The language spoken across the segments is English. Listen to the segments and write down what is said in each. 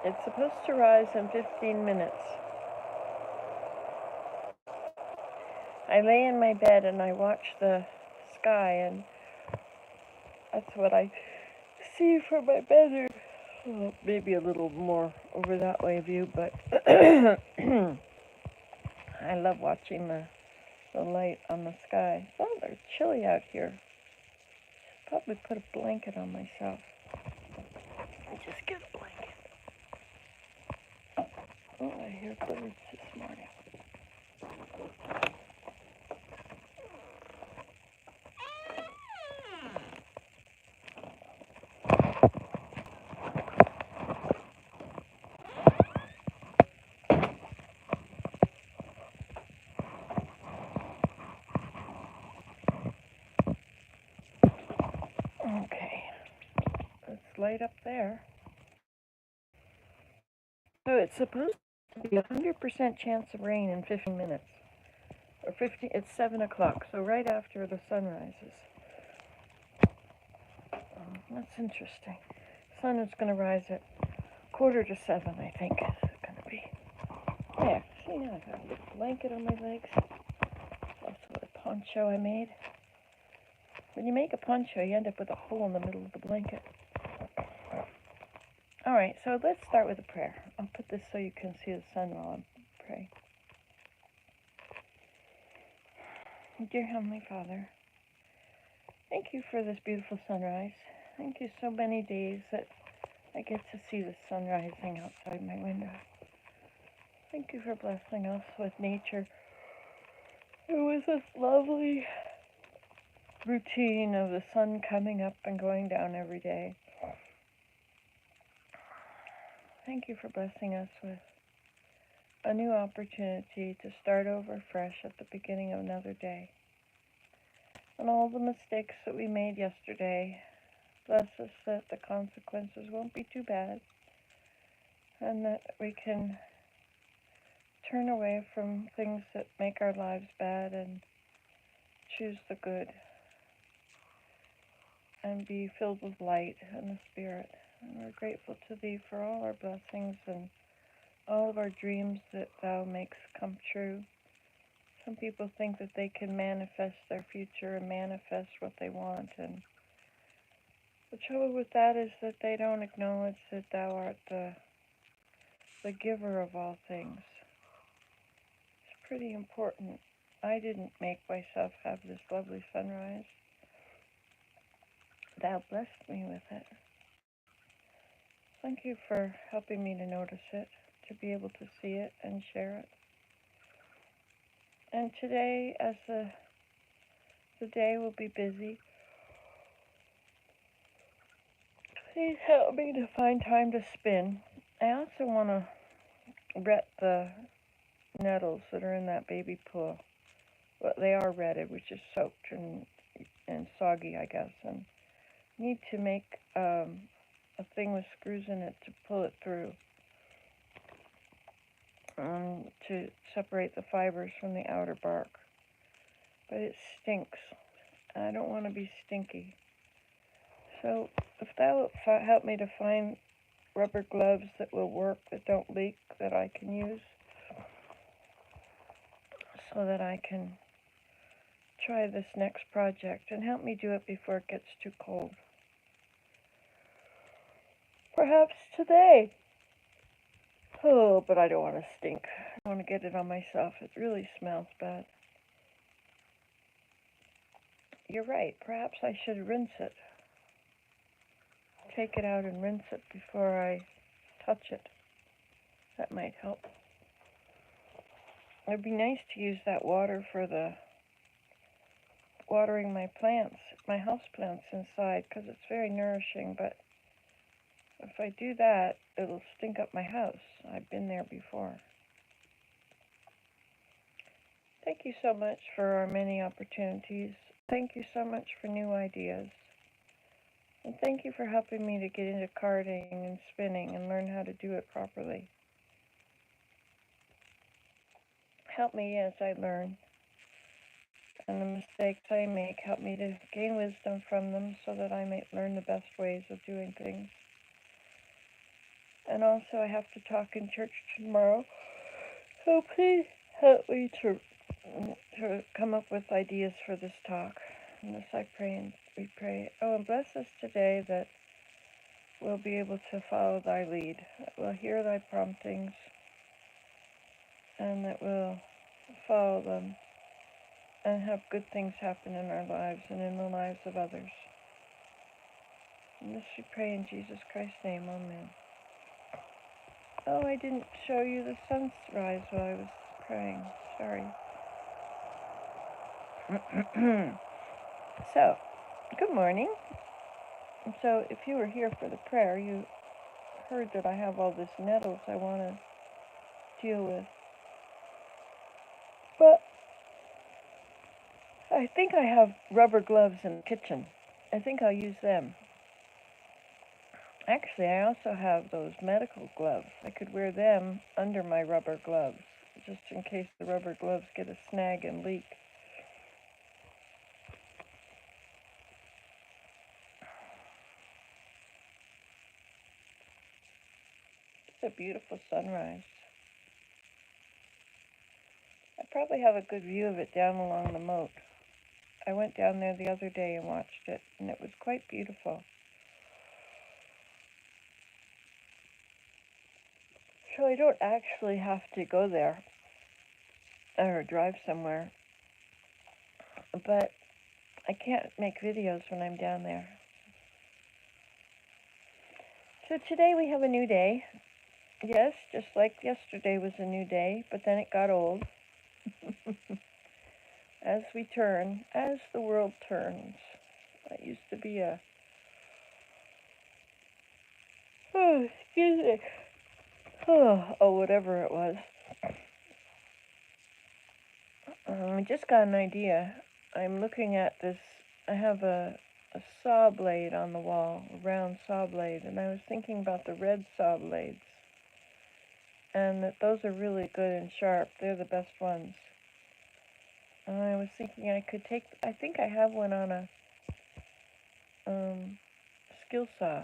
It's supposed to rise in 15 minutes. I lay in my bed and I watch the sky, and that's what I see from my bedroom. Well, maybe a little more over that way view, but I love watching the light on the sky. Oh, it's chilly out here. Probably put a blanket on myself. Just get a blanket. Oh, I hear birds this morning. Okay, let's light up there. So it's supposed to be a 100% chance of rain in 15 minutes. Or 50, it's 7 o'clock, so right after the sun rises. That's interesting. Sun is going to rise at 6:45, I think. It's going to be. There, see, now I got a big blanket on my legs. Also a poncho I made. When you make a poncho, you end up with a hole in the middle of the blanket. All right, so let's start with a prayer. I'll put this so you can see the sun while I pray. Dear Heavenly Father, thank you for this beautiful sunrise. Thank you so many days that I get to see the sun rising outside my window. Thank you for blessing us with nature. It was this lovely routine of the sun coming up and going down every day. Thank you for blessing us with a new opportunity to start over fresh at the beginning of another day. And all the mistakes that we made yesterday, bless us that the consequences won't be too bad, and that we can turn away from things that make our lives bad and choose the good and be filled with light and the Spirit. And we're grateful to Thee for all our blessings and all of our dreams that Thou makes come true. Some people think that they can manifest their future and manifest what they want, and the trouble with that is that they don't acknowledge that Thou art the giver of all things. It's pretty important. I didn't make myself have this lovely sunrise. Thou blessed me with it. Thank you for helping me to notice it, to be able to see it and share it. And today, as the day will be busy, please help me to find time to spin. I also want to ret the nettles that are in that baby pool. Well, they are retted, which is soaked and soggy, I guess, and need to make a thing with screws in it to pull it through, to separate the fibers from the outer bark. But it stinks. I don't want to be stinky. So if that will help me to find rubber gloves that will work, that don't leak, that I can use, so that I can try this next project, and help me do it before it gets too cold. Perhaps today. Oh, but I don't want to stink. I want to get it on myself. It really smells bad. You're right. Perhaps I should rinse it. Take it out and rinse it before I touch it. That might help. It'd be nice to use that water for the watering my plants, my house plants inside, because it's very nourishing. But if I do that, it'll stink up my house. I've been there before. Thank you so much for our many opportunities. Thank you so much for new ideas. And thank you for helping me to get into carding and spinning and learn how to do it properly. Help me as I learn. And the mistakes I make, help me to gain wisdom from them so that I may learn the best ways of doing things. And also I have to talk in church tomorrow. So please help me to come up with ideas for this talk. And this I pray and we pray. Oh, and bless us today that we'll be able to follow thy lead, that we'll hear thy promptings, and that we'll follow them and have good things happen in our lives and in the lives of others. And this we pray in Jesus Christ's name, amen. Oh, I didn't show you the sunrise while I was praying. Sorry. So, good morning. So, if you were here for the prayer, you heard that I have all this nettles I want to deal with. But I think I have rubber gloves in the kitchen. I think I'll use them. Actually, I also have those medical gloves. I could wear them under my rubber gloves, just in case the rubber gloves get a snag and leak. It's a beautiful sunrise. I probably have a good view of it down along the moat. I went down there the other day and watched it, and it was quite beautiful. So I don't actually have to go there or drive somewhere, but I can't make videos when I'm down there. So today we have a new day. Yes, just like yesterday was a new day, but then it got old. As we turn, as the world turns. That used to be a... Oh, excuse me. Oh, whatever it was. I just got an idea. I'm looking at this. I have a saw blade on the wall, a round saw blade, and I was thinking about the red saw blades. And that those are really good and sharp. They're the best ones. And I was thinking I could take... I think I have one on a skill saw.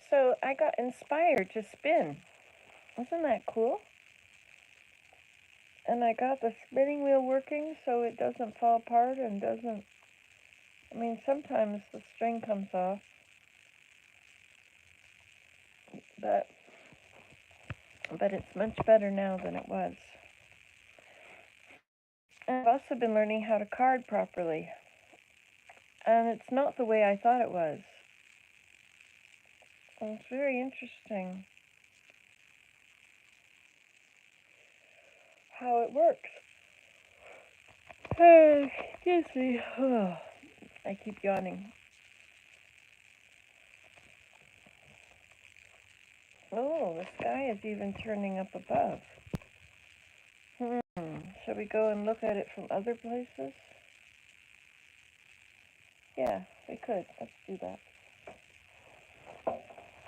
So I got inspired to spin. Isn't that cool? And I got the spinning wheel working so it doesn't fall apart and doesn't... I mean, sometimes the string comes off, but it's much better now than it was. And I've also been learning how to card properly. And it's not the way I thought it was. And it's very interesting how it works. Excuse me. I keep yawning. Oh, the sky is even turning up above. Shall we go and look at it from other places? Yeah, we could. Let's do that.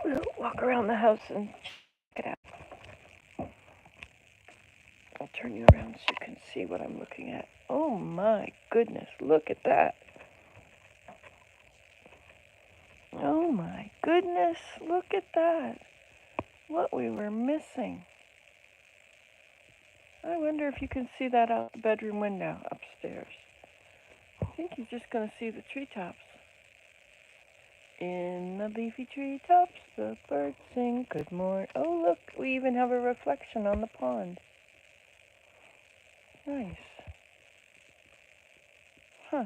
We'll walk around the house and check it out. I'll turn you around so you can see what I'm looking at. Oh my goodness, look at that. Oh my goodness, look at that. What we were missing. I wonder if you can see that out the bedroom window upstairs. I think you're just going to see the treetops. In the leafy treetops, the birds sing good morning. Oh, look, we even have a reflection on the pond. Nice. Huh.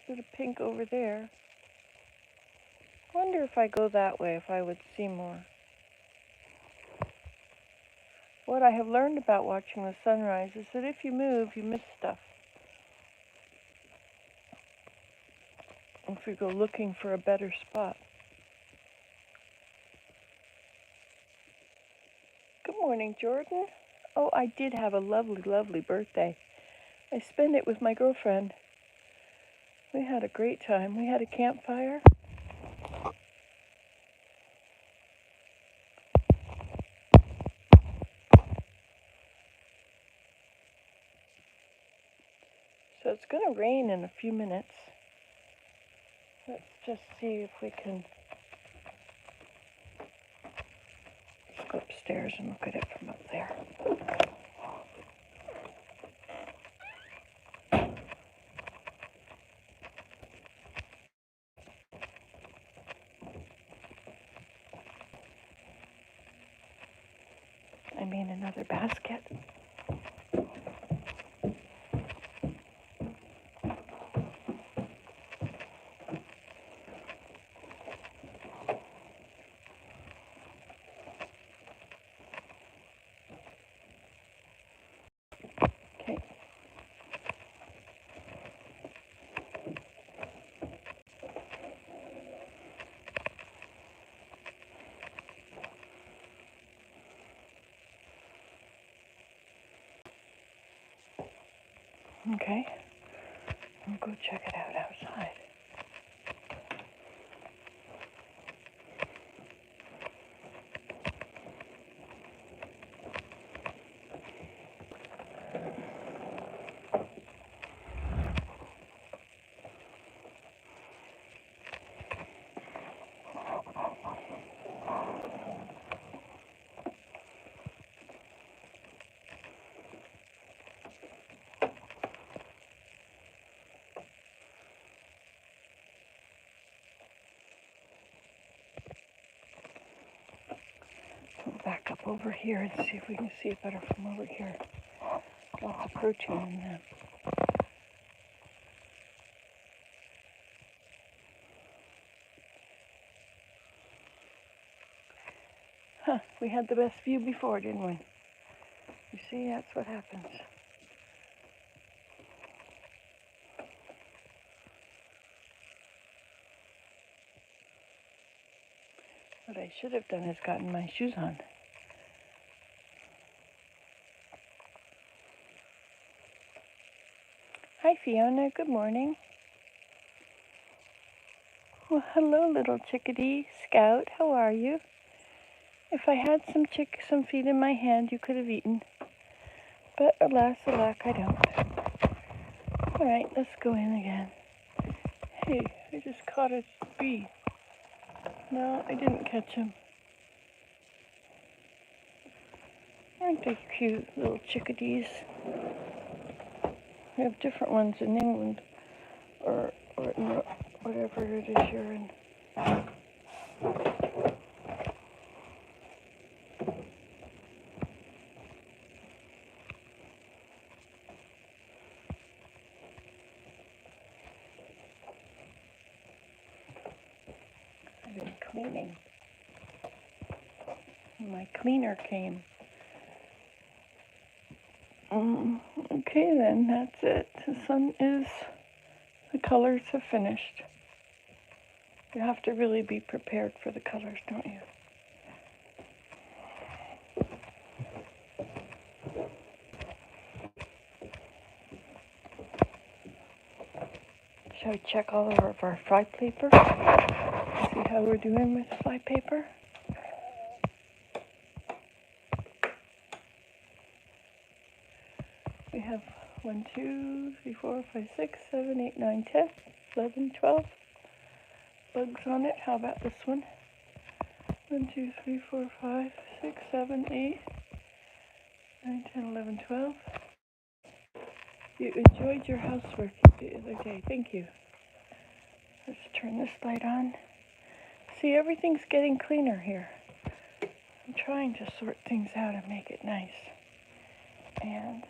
There's a pink over there. Wonder if I go that way, if I would see more. What I have learned about watching the sunrise is that if you move, you miss stuff. If you go looking for a better spot. Good morning, Jordan. Oh, I did have a lovely, lovely birthday. I spent it with my girlfriend. We had a great time. We had a campfire. So it's going to rain in a few minutes. Let's just see if we can just go upstairs and look at it from up there. I mean, another basket. Okay. Okay. We'll go check it out outside. We'll back up over here and see if we can see it better from over here. Lots of protein in them. Huh, we had the best view before, didn't we? You see, that's what happens. What I should have done is gotten my shoes on. Hi, Fiona. Good morning. Well, hello, little chickadee. Scout, how are you? If I had some feet in my hand, you could have eaten. But alas, alack, I don't. All right, let's go in again. Hey, I just caught a bee. No, I didn't catch him. Aren't they cute, little chickadees? We have different ones in England, or in whatever it is you're in. I've been cleaning. My cleaner came. Okay then, that's it. The colors have finished. You have to really be prepared for the colors, don't you? Shall we check all of our fly paper? See how we're doing with fly paper? We have 1, 2, 3, 4, 5, 6, 7, 8, 9, 10, 11, 12 bugs on it. How about this one? 1, 2, 3, 4, 5, 6, 7, 8, 9, 10, 11, 12. You enjoyed your housework. Okay, thank you. Let's turn this light on. See, everything's getting cleaner here. I'm trying to sort things out and make it nice. And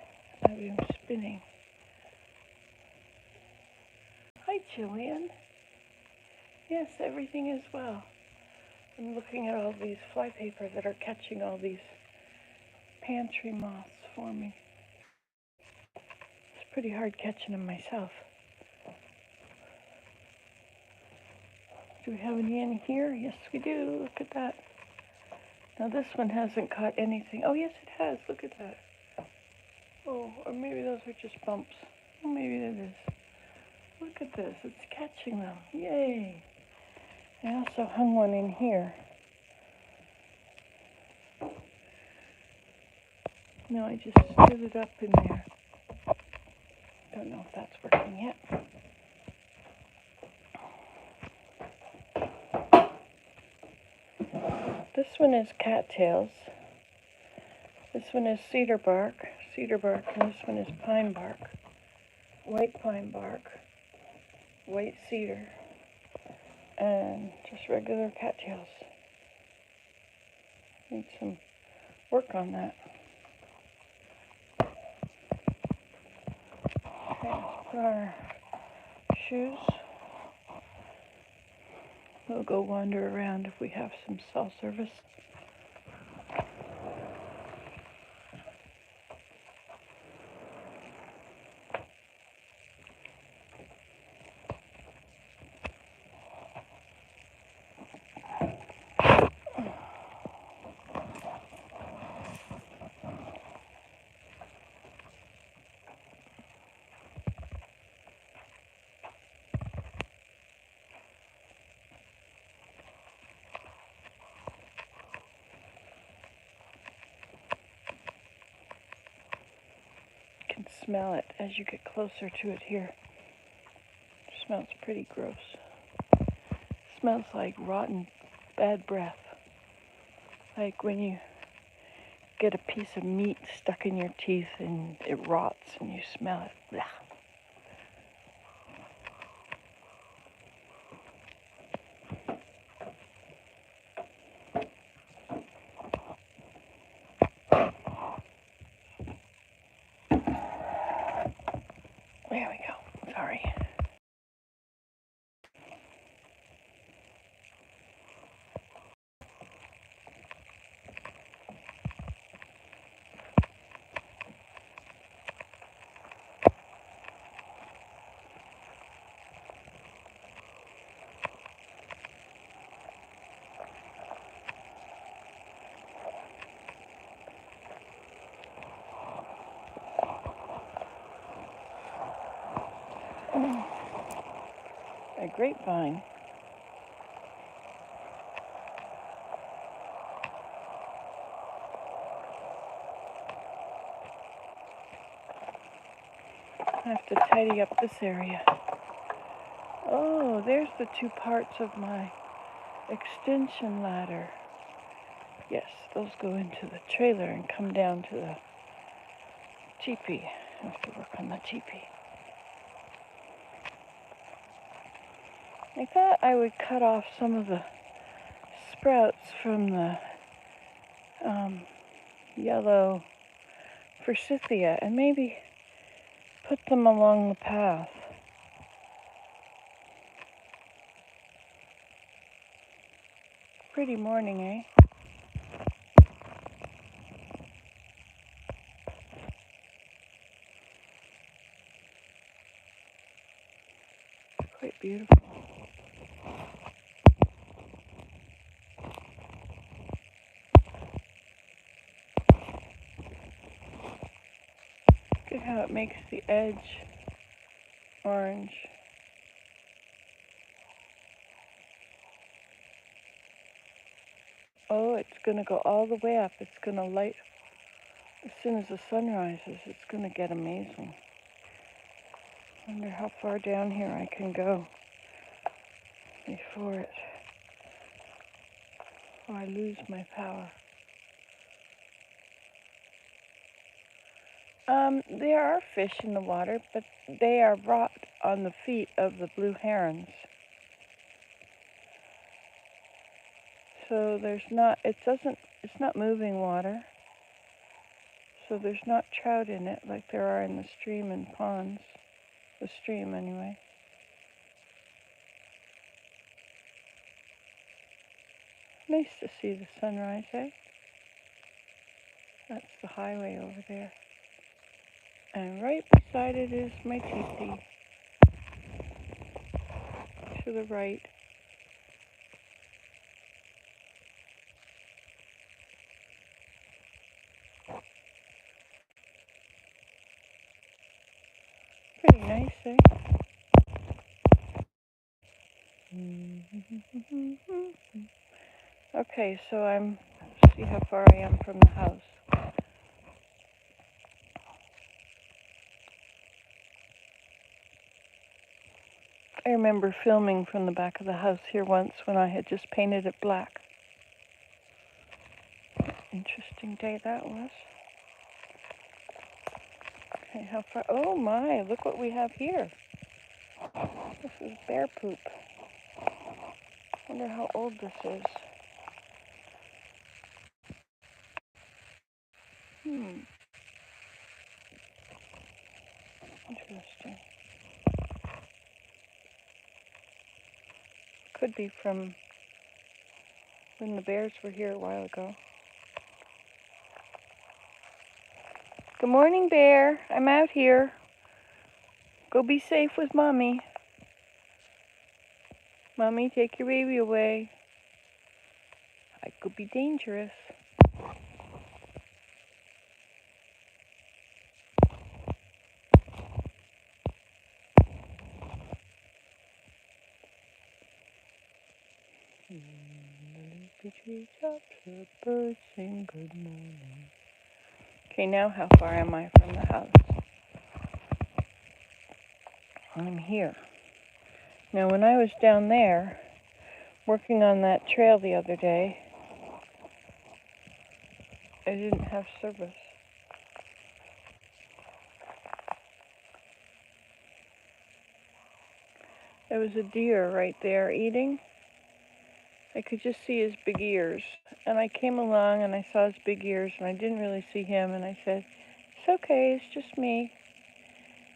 I've been spinning. Hi, Jillian. Yes, everything is well. I'm looking at all these fly paper that are catching all these pantry moths for me. It's pretty hard catching them myself. Do we have any in here? Yes, we do. Look at that. Now this one hasn't caught anything. Oh, yes, it has. Look at that. Oh, or maybe those are just bumps. Oh, maybe it is. Look at this. It's catching them. Yay. I also hung one in here. No, I just stood it up in there. don't know if that's working yet. This one is cattails. This one is cedar bark, and this one is pine bark. White pine bark, white cedar, and just regular cattails. Need some work on that. Okay, let's put our shoes. We'll go wander around if we have some cell service. You can smell it as you get closer to it here. It smells pretty gross. It smells like rotten, bad breath. Like when you get a piece of meat stuck in your teeth and it rots and you smell it. Blah. There we go. Sorry. A grapevine. I have to tidy up this area. Oh, there's the two parts of my extension ladder. Yes, those go into the trailer and come down to the teepee. I have to work on the teepee. I thought I would cut off some of the sprouts from the yellow forsythia and maybe put them along the path. Pretty morning, eh? Quite beautiful. Look at how it makes the edge orange. Oh, it's going to go all the way up. It's going to light as soon as the sun rises. It's going to get amazing. Wonder how far down here I can go before I lose my power. There are fish in the water, but they are brought on the feet of the blue herons. So it's not moving water. So there's not trout in it like there are in the stream and ponds. The stream, anyway. Nice to see the sunrise, eh? That's the highway over there. And right beside it is my teepee. To the right. Pretty nice, eh? Okay, so see how far I am from the house. I remember filming from the back of the house here once when I had just painted it black. Interesting day that was. Okay, how far? Oh my, look what we have here. This is bear poop. Wonder how old this is. Interesting. Could be from when the bears were here a while ago. Good morning, Bear. I'm out here. Go be safe with Mommy. Mommy, take your baby away. I could be dangerous. In the leafy treetops, the birds sing good morning. Okay, now how far am I from the house? I'm here. Now, when I was down there working on that trail the other day, I didn't have service. There was a deer right there eating. I could just see his big ears. And I came along and I saw his big ears and I didn't really see him. And I said, it's okay, it's just me.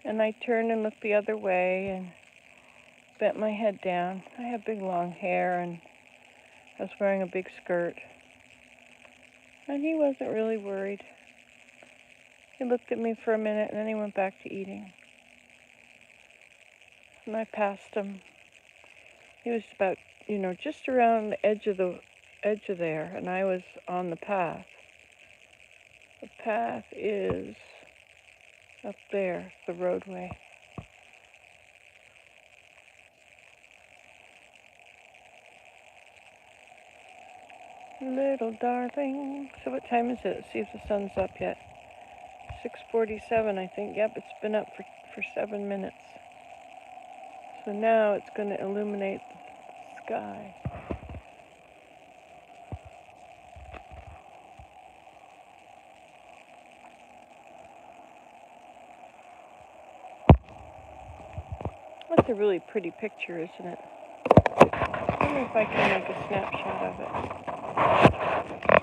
And I turned and looked the other way and bent my head down. I have big long hair and I was wearing a big skirt. And he wasn't really worried. He looked at me for a minute and then he went back to eating. And I passed him. He was about, just around the edge of there, and I was on the path. The path is up there, the roadway. Little darling. So what time is it? Let's see if the sun's up yet. 6:47, I think. Yep, it's been up for 7 minutes. So now it's going to illuminate the sky. That's a really pretty picture, isn't it? I wonder if I can make a snapshot of it.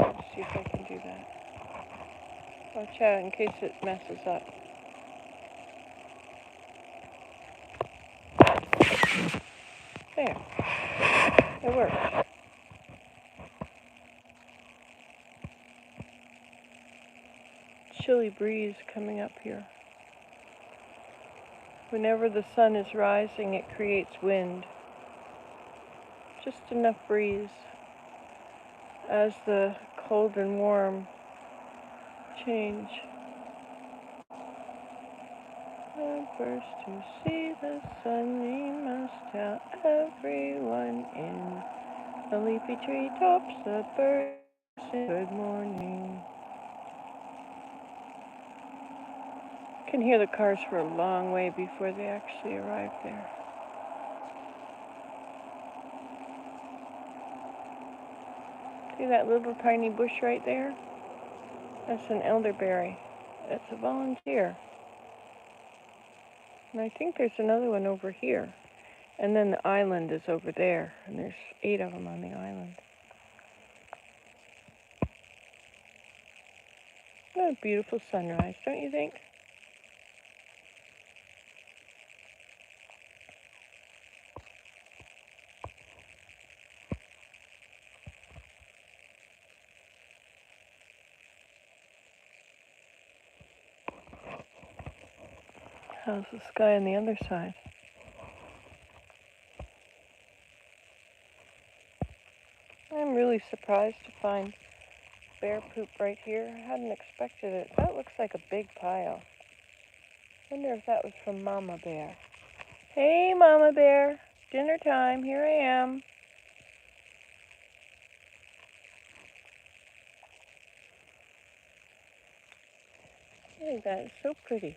Let's see if I can do that. Watch out in case it messes up. There. It worked. Chilly breeze coming up here. Whenever the sun is rising, it creates wind. Just enough breeze. As the cold and warm change. First to see the sun, we must tell everyone in the leafy treetops, the birds sing good morning. You can hear the cars for a long way before they actually arrive there. See that little tiny bush right there? That's an elderberry. That's a volunteer. And I think there's another one over here. And then the island is over there. And there's 8 of them on the island. What a beautiful sunrise, don't you think? How's the sky on the other side? I'm really surprised to find bear poop right here. I hadn't expected it. That looks like a big pile. Wonder if that was from Mama Bear. Hey, Mama Bear. Dinner time. Here I am. Hey, that is so pretty.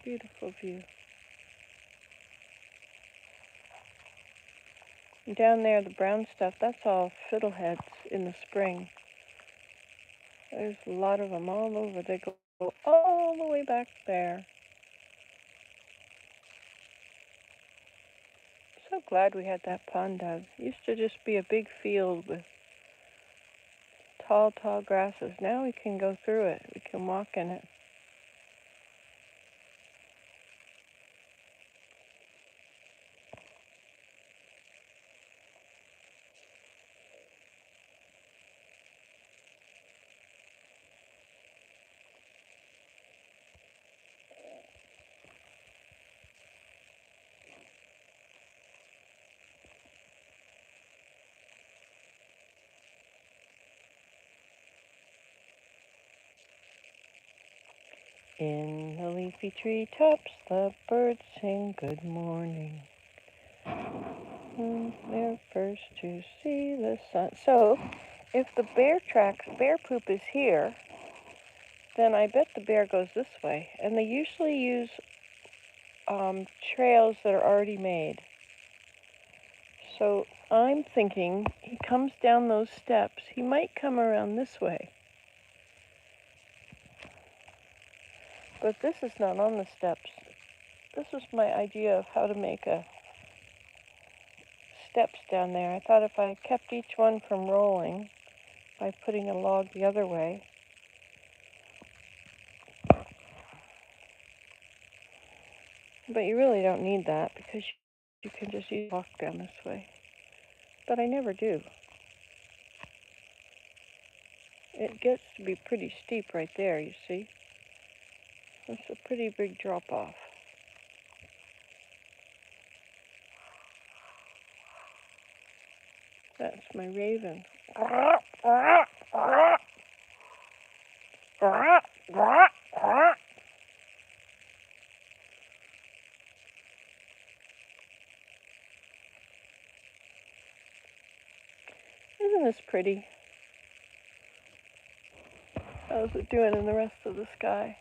Beautiful view. And down there, the brown stuff, that's all fiddleheads in the spring. There's a lot of them all over. They go all the way back there. So glad we had that pond dug. It used to just be a big field with tall, tall grasses. Now we can go through it. We can walk in it. In the leafy treetops, the birds sing good morning. They're first to see the sun. So, if the bear poop is here, then I bet the bear goes this way. And they usually use trails that are already made. So I'm thinking he comes down those steps. He might come around this way. But this is not on the steps. This was my idea of how to make steps down there. I thought if I kept each one from rolling by putting a log the other way. But you really don't need that because you can just walk down this way. But I never do. It gets to be pretty steep right there, you see. It's a pretty big drop off. That's my raven. Isn't this pretty? How's it doing in the rest of the sky?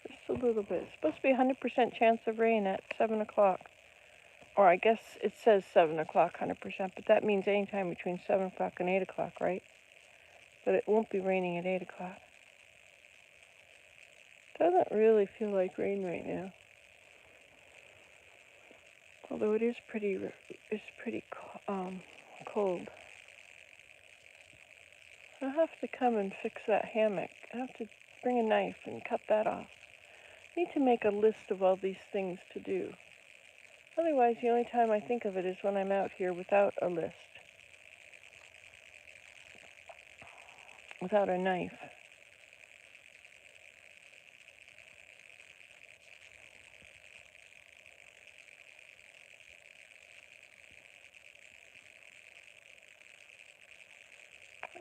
Just a little bit. It's supposed to be 100% chance of rain at 7 o'clock. Or I guess it says 7 o'clock, 100%, but that means any time between 7 o'clock and 8 o'clock, right? But it won't be raining at 8 o'clock. Doesn't really feel like rain right now. Although it is pretty cold. I'll have to come and fix that hammock. I have to bring a knife and cut that off. I need to make a list of all these things to do. Otherwise, the only time I think of it is when I'm out here without a list, without a knife.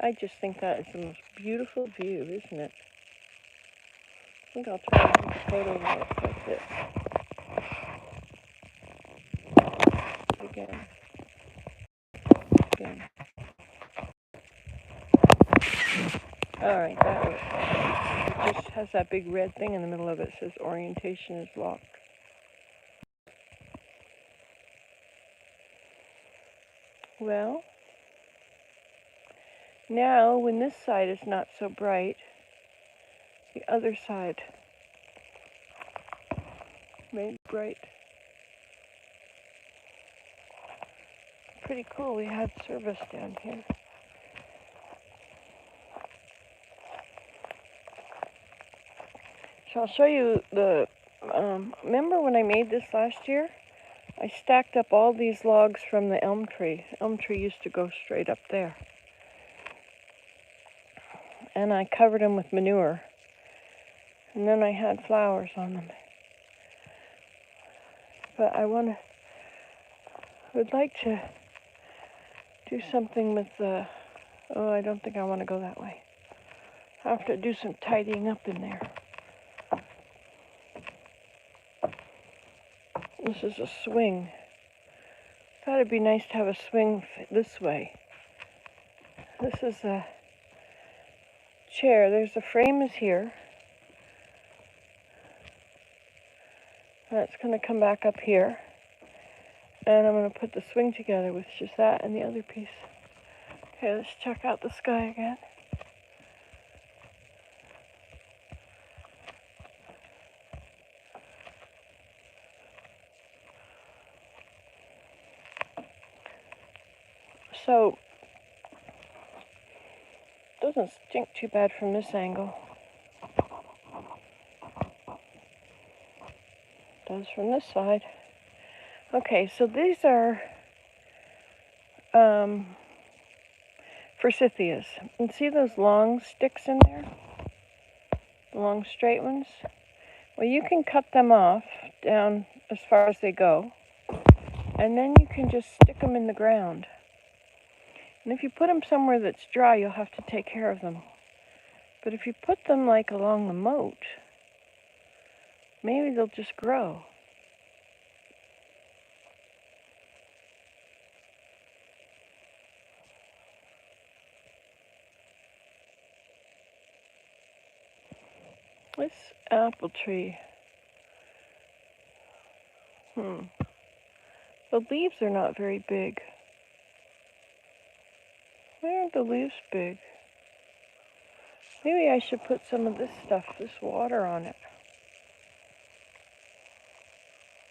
I just think that is the most beautiful view, isn't it? I think I'll try and take a photo of it like this. Again. Alright, that works. It just has that big red thing in the middle of it. It says orientation is locked. Well, now when this side is not so bright, the other side made bright. Pretty cool. We had service down here. So I'll show you the, remember when I made this last year? I stacked up all these logs from the elm tree. Elm tree used to go straight up there. And I covered them with manure. And then I had flowers on them. But I would like to do something with the, I don't think I want to go that way. I have to do some tidying up in there. This is a swing. Thought it'd be nice to have a swing this way. This is a chair. There's the frame is here. That's going to come back up here. And I'm going to put the swing together with just that and the other piece. Okay, let's check out the sky again. So, it doesn't stink too bad from this angle. It does from this side. Okay, so these are forsythias. And see those long sticks in there? The long straight ones? Well, you can cut them off down as far as they go, and then you can just stick them in the ground. And if you put them somewhere that's dry, you'll have to take care of them. But if you put them like along the moat, maybe they'll just grow. This apple tree. The leaves are not very big. Why aren't the leaves big? Maybe I should put some of this stuff, this water on it.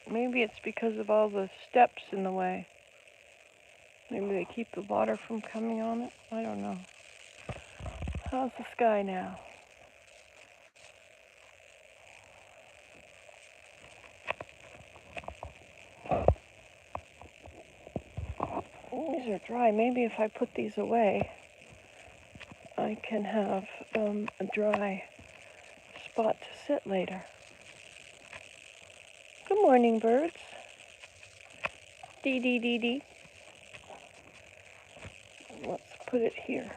Maybe it's because of all the steps in the way. Maybe they keep the water from coming on it. I don't know. How's the sky now? These are dry. Maybe if I put these away, I can have a dry spot to sit later. Good morning, birds. Dee dee dee dee. Let's put it here.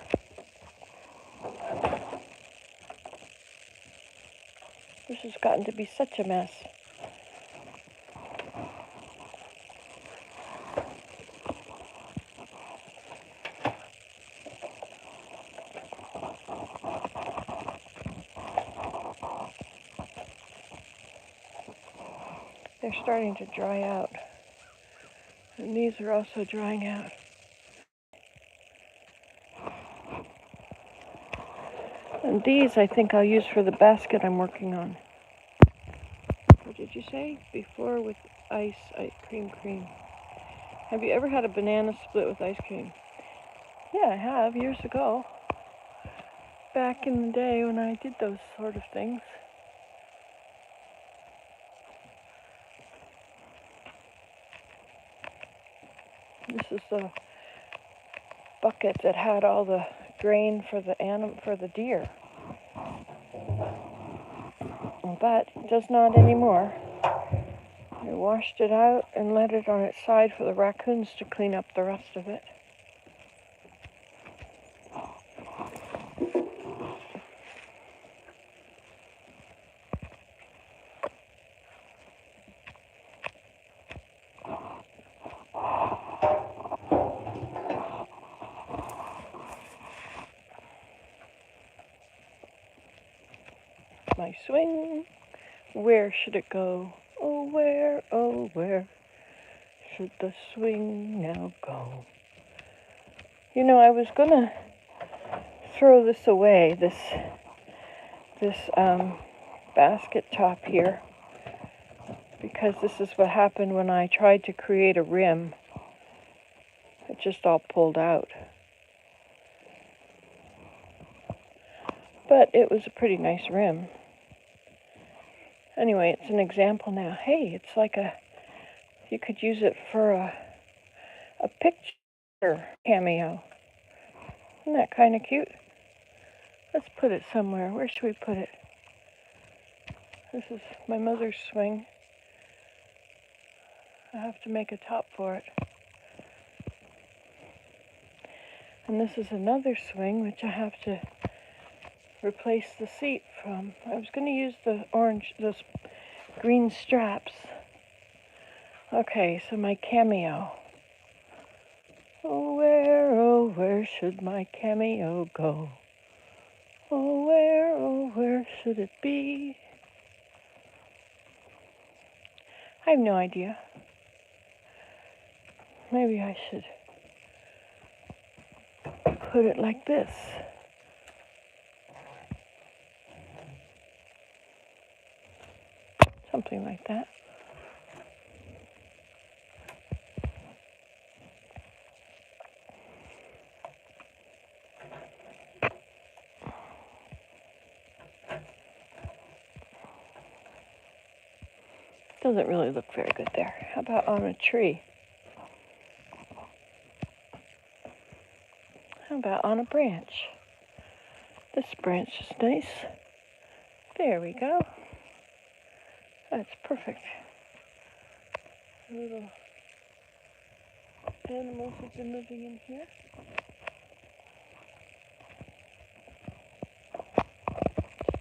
This has gotten to be such a mess. They're starting to dry out. And these are also drying out. And these I think I'll use for the basket I'm working on. What did you say? Before with ice cream. Have you ever had a banana split with ice cream? Yeah, I have, years ago. Back in the day when I did those sort of things. This is the bucket that had all the grain for the deer. But it does not anymore. I washed it out and let it on its side for the raccoons to clean up the rest of it. My swing, where should it go? Oh, where should the swing now go? You know, I was gonna throw this away, this basket top here, because this is what happened when I tried to create a rim. It just all pulled out. But it was a pretty nice rim. Anyway, it's an example now. Hey, it's like you could use it for a picture cameo. Isn't that kind of cute? Let's put it somewhere. Where should we put it? This is my mother's swing. I have to make a top for it. And this is another swing which I have to replace the seat from. I was going to use those green straps. Okay, so my cameo. Oh, where should my cameo go? Oh, where should it be? I have no idea. Maybe I should put it like this. Something like that. Doesn't really look very good there. How about on a tree? How about on a branch? This branch is nice. There we go. That's perfect. Little animals have been living in here.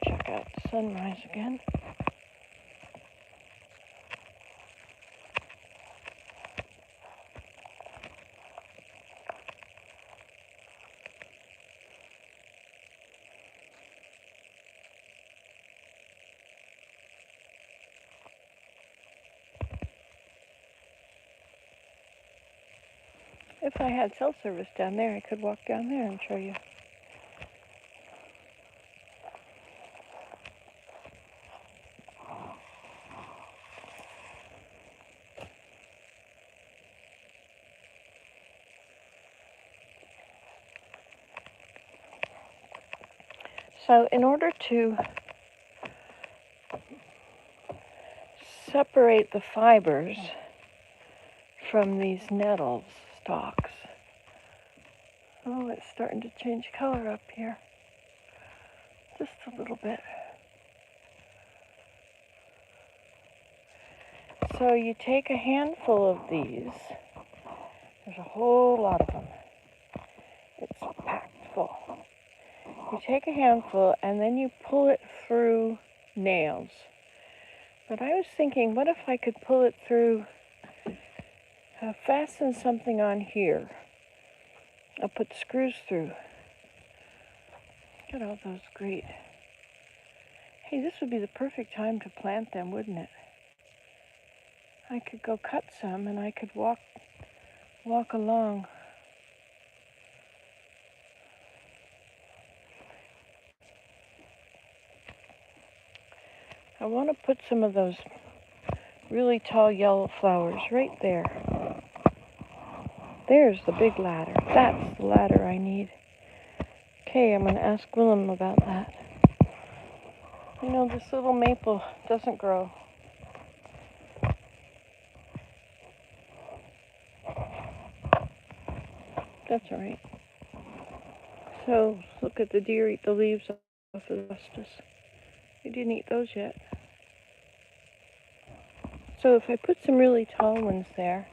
Check out the sunrise again. If I had cell service down there, I could walk down there and show you. So in order to separate the fibers from these nettle stalks, oh, it's starting to change color up here. Just a little bit. So you take a handful of these. There's a whole lot of them. It's packed full. You take a handful and then you pull it through nails. But I was thinking, what if I could pull it through, fasten something on here. I'll put screws through. Look at all those great. Hey, this would be the perfect time to plant them, wouldn't it? I could go cut some and I could walk along. I want to put some of those really tall yellow flowers right there. There's the big ladder. That's the ladder I need. Okay, I'm going to ask Willem about that. You know, this little maple doesn't grow. That's all right. So, look at the deer eat the leaves off of the asbestos. We didn't eat those yet. So if I put some really tall ones there,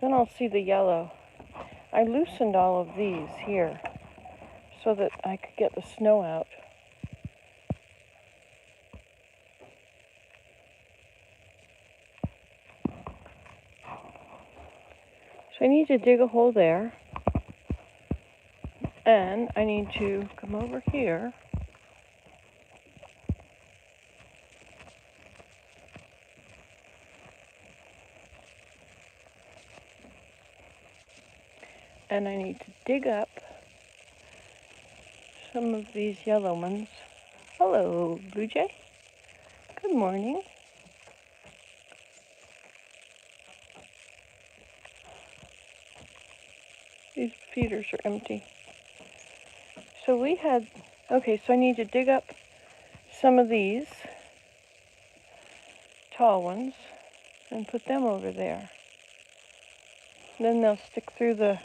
then I'll see the yellow. I loosened all of these here so that I could get the snow out. So I need to dig a hole there, and I need to come over here and I need to dig up some of these yellow ones. Hello, Blue Jay. Good morning. These feeders are empty. So we had, okay, so I need to dig up some of these tall ones and put them over there. Then they'll stick through the,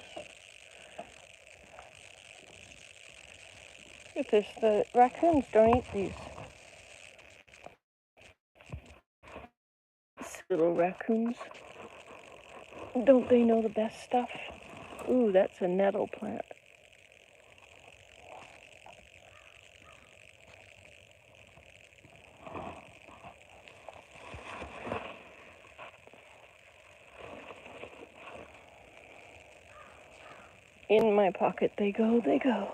look at this, the raccoons don't eat these. Little raccoons. Don't they know the best stuff? Ooh, that's a nettle plant. In my pocket they go, they go.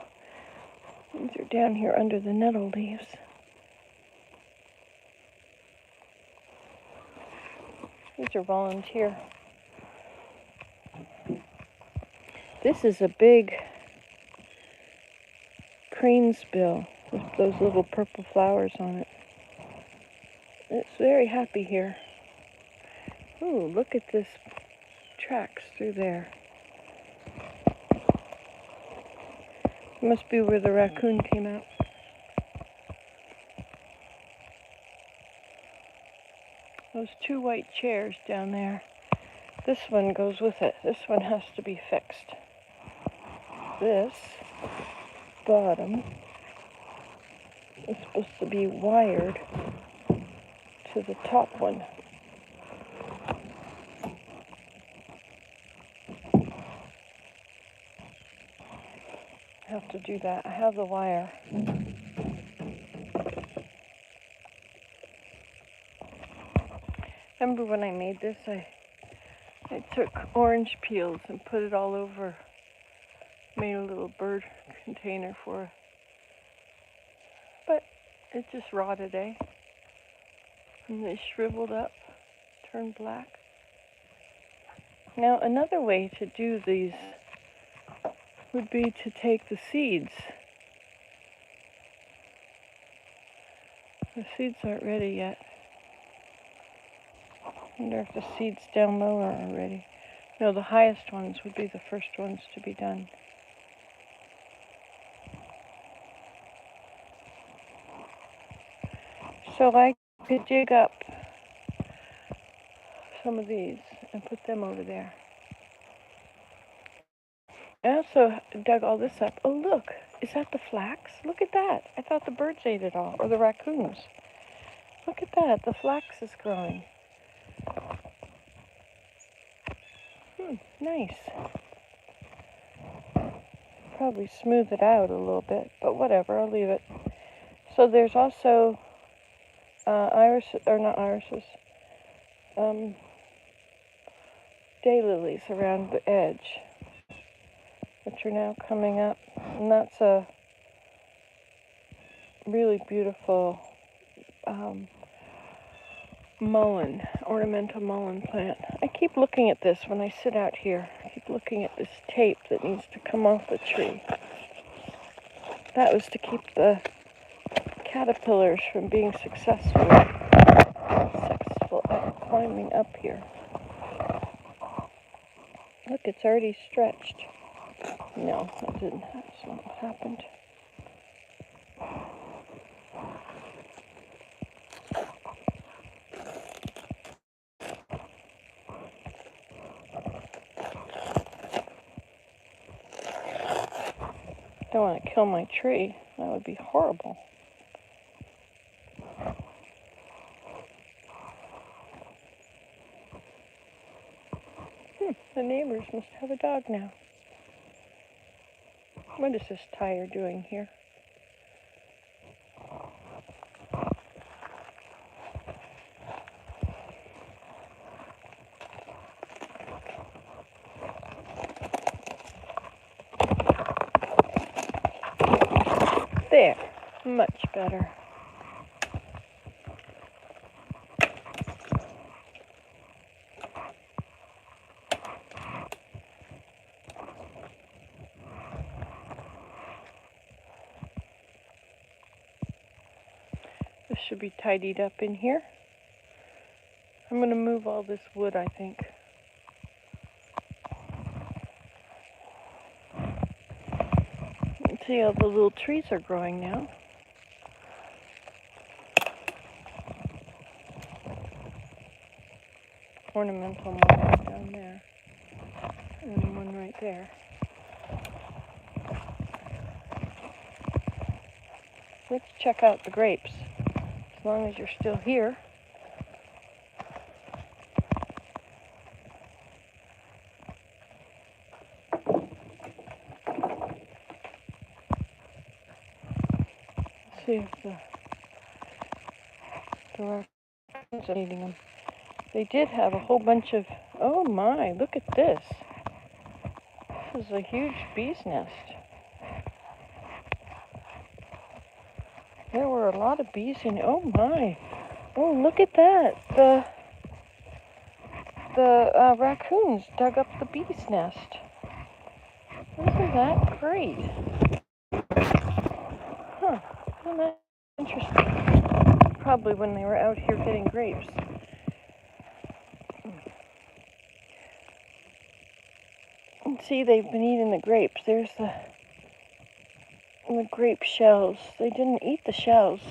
These are down here under the nettle leaves. These are volunteer. This is a big cranesbill with those little purple flowers on it. It's very happy here. Ooh, look at this tracks through there. Must be where the raccoon came out. Those two white chairs down there. This one goes with it. This one has to be fixed. This bottom is supposed to be wired to the top one. I have to do that. I have the wire. Remember when I made this, I took orange peels and put it all over, made a little bird container for it. But it just rotted, eh? And they shriveled up, turned black. Now another way to do these would be to take the seeds. The seeds aren't ready yet. I wonder if the seeds down lower are ready. No, the highest ones would be the first ones to be done. So I could dig up some of these and put them over there. I also dug all this up. Oh, look, is that the flax? Look at that. I thought the birds ate it all, or the raccoons. Look at that, the flax is growing. Nice. Probably smooth it out a little bit, but whatever, I'll leave it. So there's also irises, or not irises, daylilies around the edge, which are now coming up. And that's a really beautiful mullein, ornamental mullein plant. I keep looking at this when I sit out here. I keep looking at this tape that needs to come off the tree. That was to keep the caterpillars from being successful at climbing up here. Look, it's already stretched. No, that's not what happened. Don't want to kill my tree. That would be horrible. The neighbors must have a dog now. What is this tire doing here? There, much better. This should be tidied up in here. I'm going to move all this wood, I think. See how the little trees are growing now. Ornamental mullein down there. And one right there. Let's check out the grapes. As long as you're still here. Let's see if the raccoons are eating them. They did have a whole bunch of, oh my, look at this. This is a huge bee's nest. There were a lot of bees in it. Oh my. Oh, look at that. The raccoons dug up the bee's nest. that? Great. Huh. Isn't that interesting? Probably when they were out here getting grapes. And see, they've been eating the grapes. There's the grape shells. They didn't eat the shells.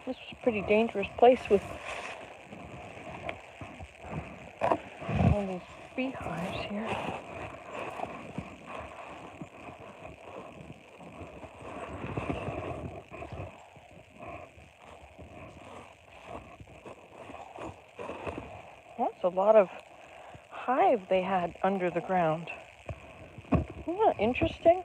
This was a pretty dangerous place with all these beehives here. That's a lot of hive they had under the ground. Isn't that interesting?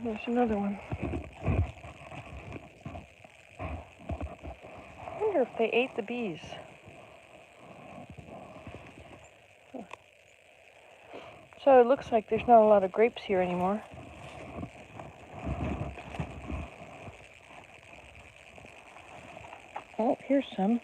There's another one. I wonder if they ate the bees. So it looks like there's not a lot of grapes here anymore. Oh, here's some.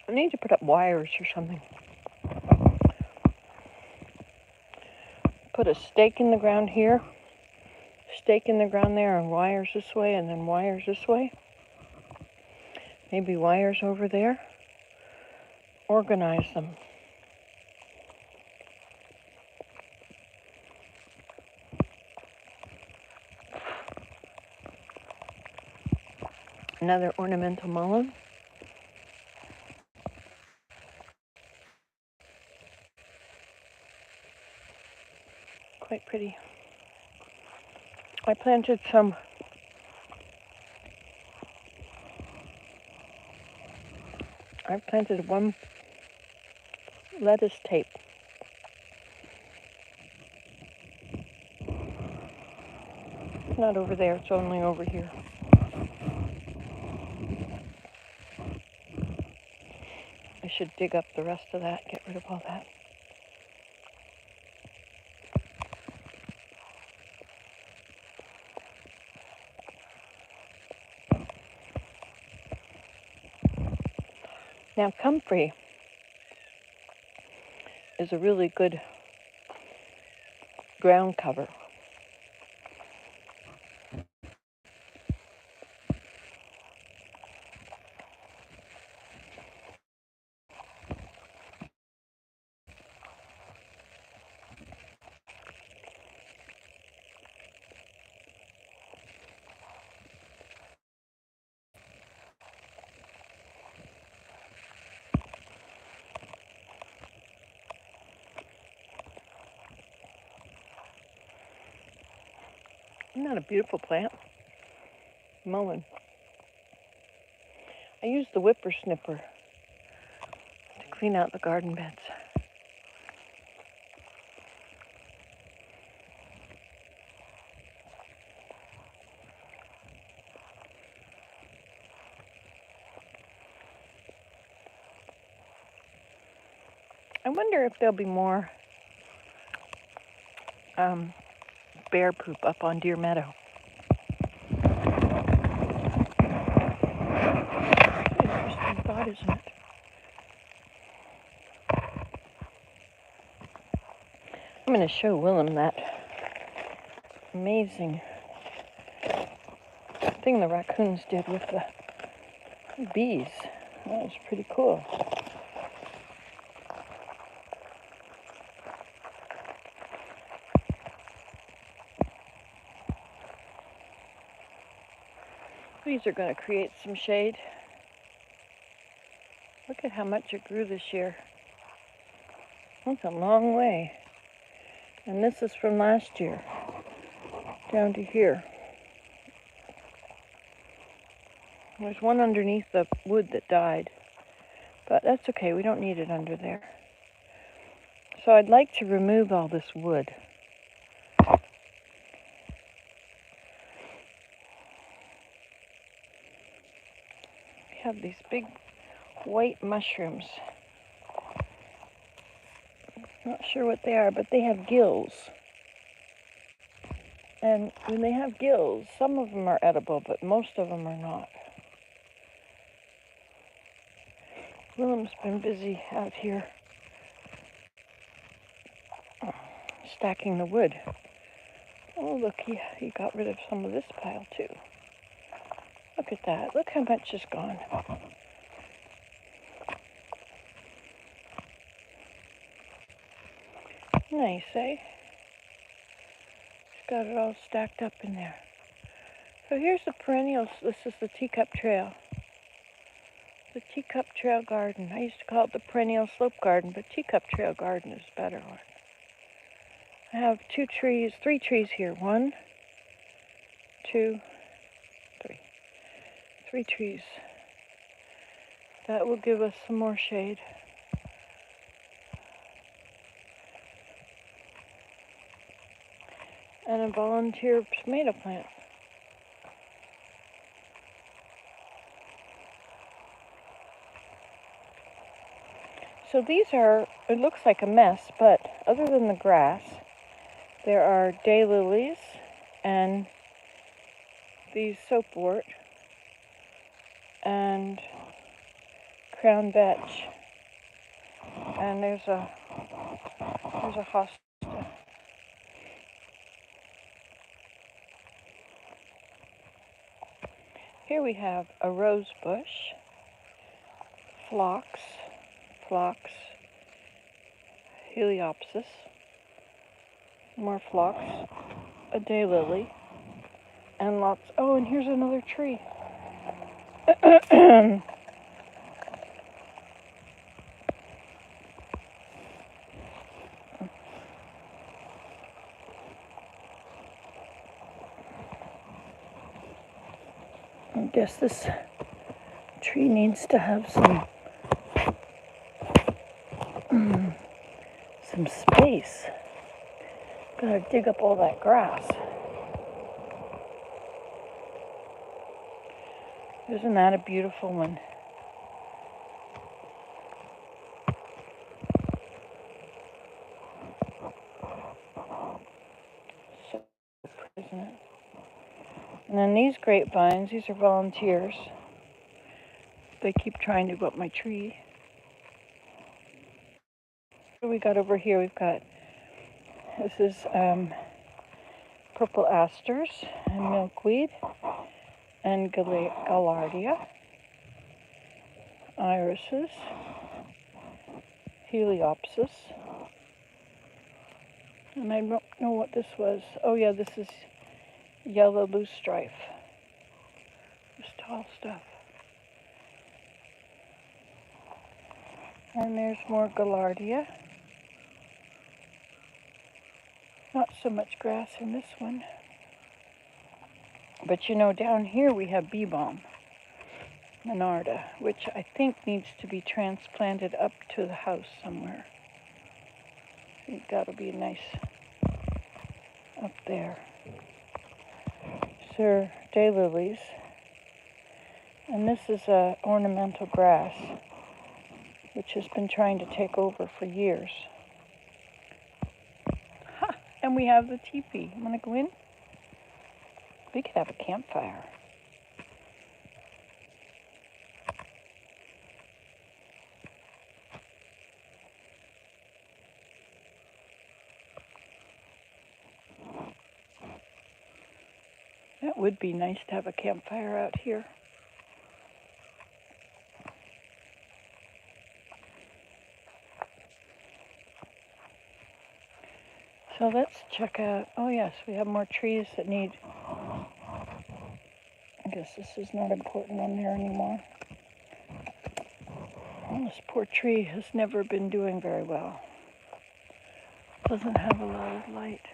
I need to put up wires or something. Put a stake in the ground here, stake in the ground there, and wires this way, and then wires this way. Maybe wires over there. Organize them. Another ornamental mullein. Quite pretty. I planted some one lettuce tape. Not over there, it's only over here. I should dig up the rest of that, get rid of all that. Now, comfrey is a really good ground cover. Isn't that a beautiful plant? Mullein. I use the whippersnipper to clean out the garden beds. I wonder if there'll be more bear poop up on Deer Meadow. Interesting thought, isn't it? I'm going to show Willem that amazing thing the raccoons did with the bees. That was pretty cool. These are going to create some shade. Look at how much it grew this year. That's a long way. And this is from last year, down to here. There's one underneath the wood that died, but that's okay, we don't need it under there. So I'd like to remove all this wood. We have these big white mushrooms. Not sure what they are, but they have gills. And when they have gills, some of them are edible, but most of them are not. Willem's been busy out here stacking the wood. Oh, look, he got rid of some of this pile, too. Look at that. Look how much is gone. Nice, eh? He's got it all stacked up in there. So here's the perennials. This is the Teacup Trail. The Teacup Trail Garden. I used to call it the Perennial Slope Garden, but Teacup Trail Garden is a better one. I have three trees here. 1, 2, 3. 3 trees. That will give us some more shade. And a volunteer tomato plant. So these are, it looks like a mess, but other than the grass, there are daylilies and these soapwort and crown vetch. And there's a hosta. Here we have a rose bush, phlox, heliopsis, more phlox, a daylily, and lots. Oh, and here's another tree. I guess this tree needs to have some space. Gotta dig up all that grass. Isn't that a beautiful one? So, isn't it? And then these grapevines, these are volunteers. They keep trying to go up my tree. What do we got over here? This is purple asters and milkweed and gaillardia, irises, heliopsis, and I don't know what this was. Oh yeah, this is yellow loosestrife. This tall stuff. And there's more gaillardia. Not so much grass in this one. But you know, down here we have bee balm, Monarda, which I think needs to be transplanted up to the house somewhere. I think that'll be nice up there. These are daylilies. And this is a ornamental grass, which has been trying to take over for years. Ha! And we have the teepee. Want to go in? We could have a campfire. That would be nice to have a campfire out here. So let's check out, oh yes, we have more trees that need I guess this is not important on there anymore. Well, this poor tree has never been doing very well. Doesn't have a lot of light.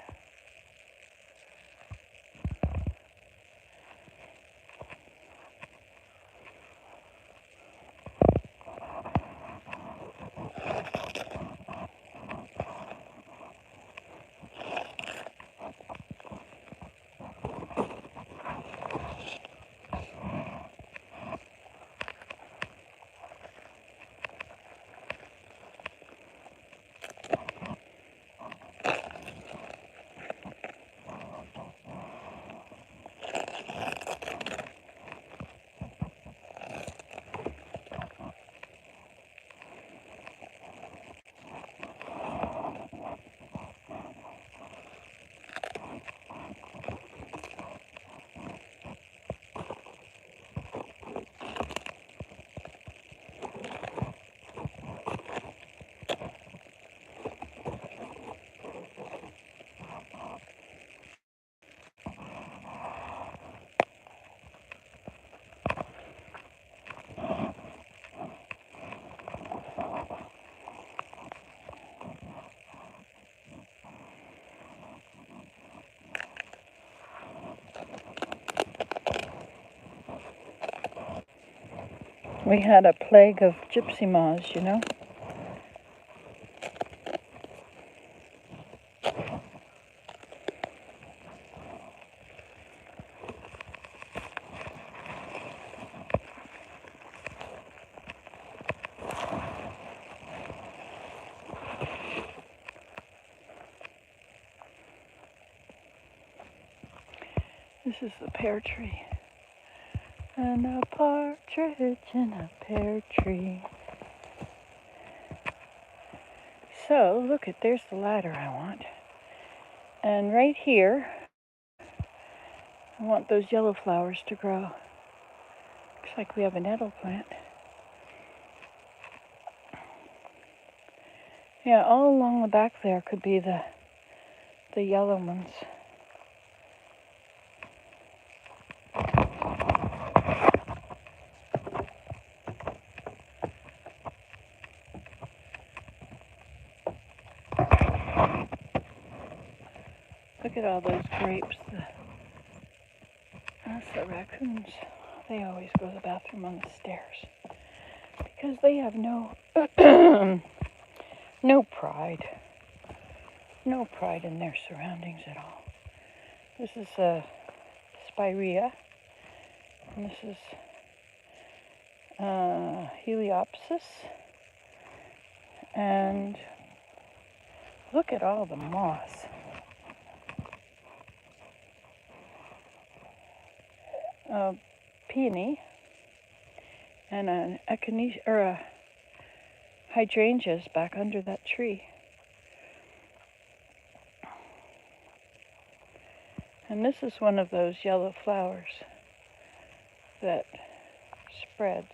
We had a plague of gypsy moths, you know. This is the pear tree. And a partridge in a pear tree. So, look at, there's the ladder I want. And right here, I want those yellow flowers to grow. Looks like we have a nettle plant. Yeah, all along the back there could be the yellow ones. Look at all those grapes. That's the raccoons. They always go to the bathroom on the stairs because they have no no pride. No pride in their surroundings at all. This is a spirea, and this is Heliopsis. And look at all the moss. Peony and an echinacea or a hydrangeas back under that tree. And this is one of those yellow flowers that spreads.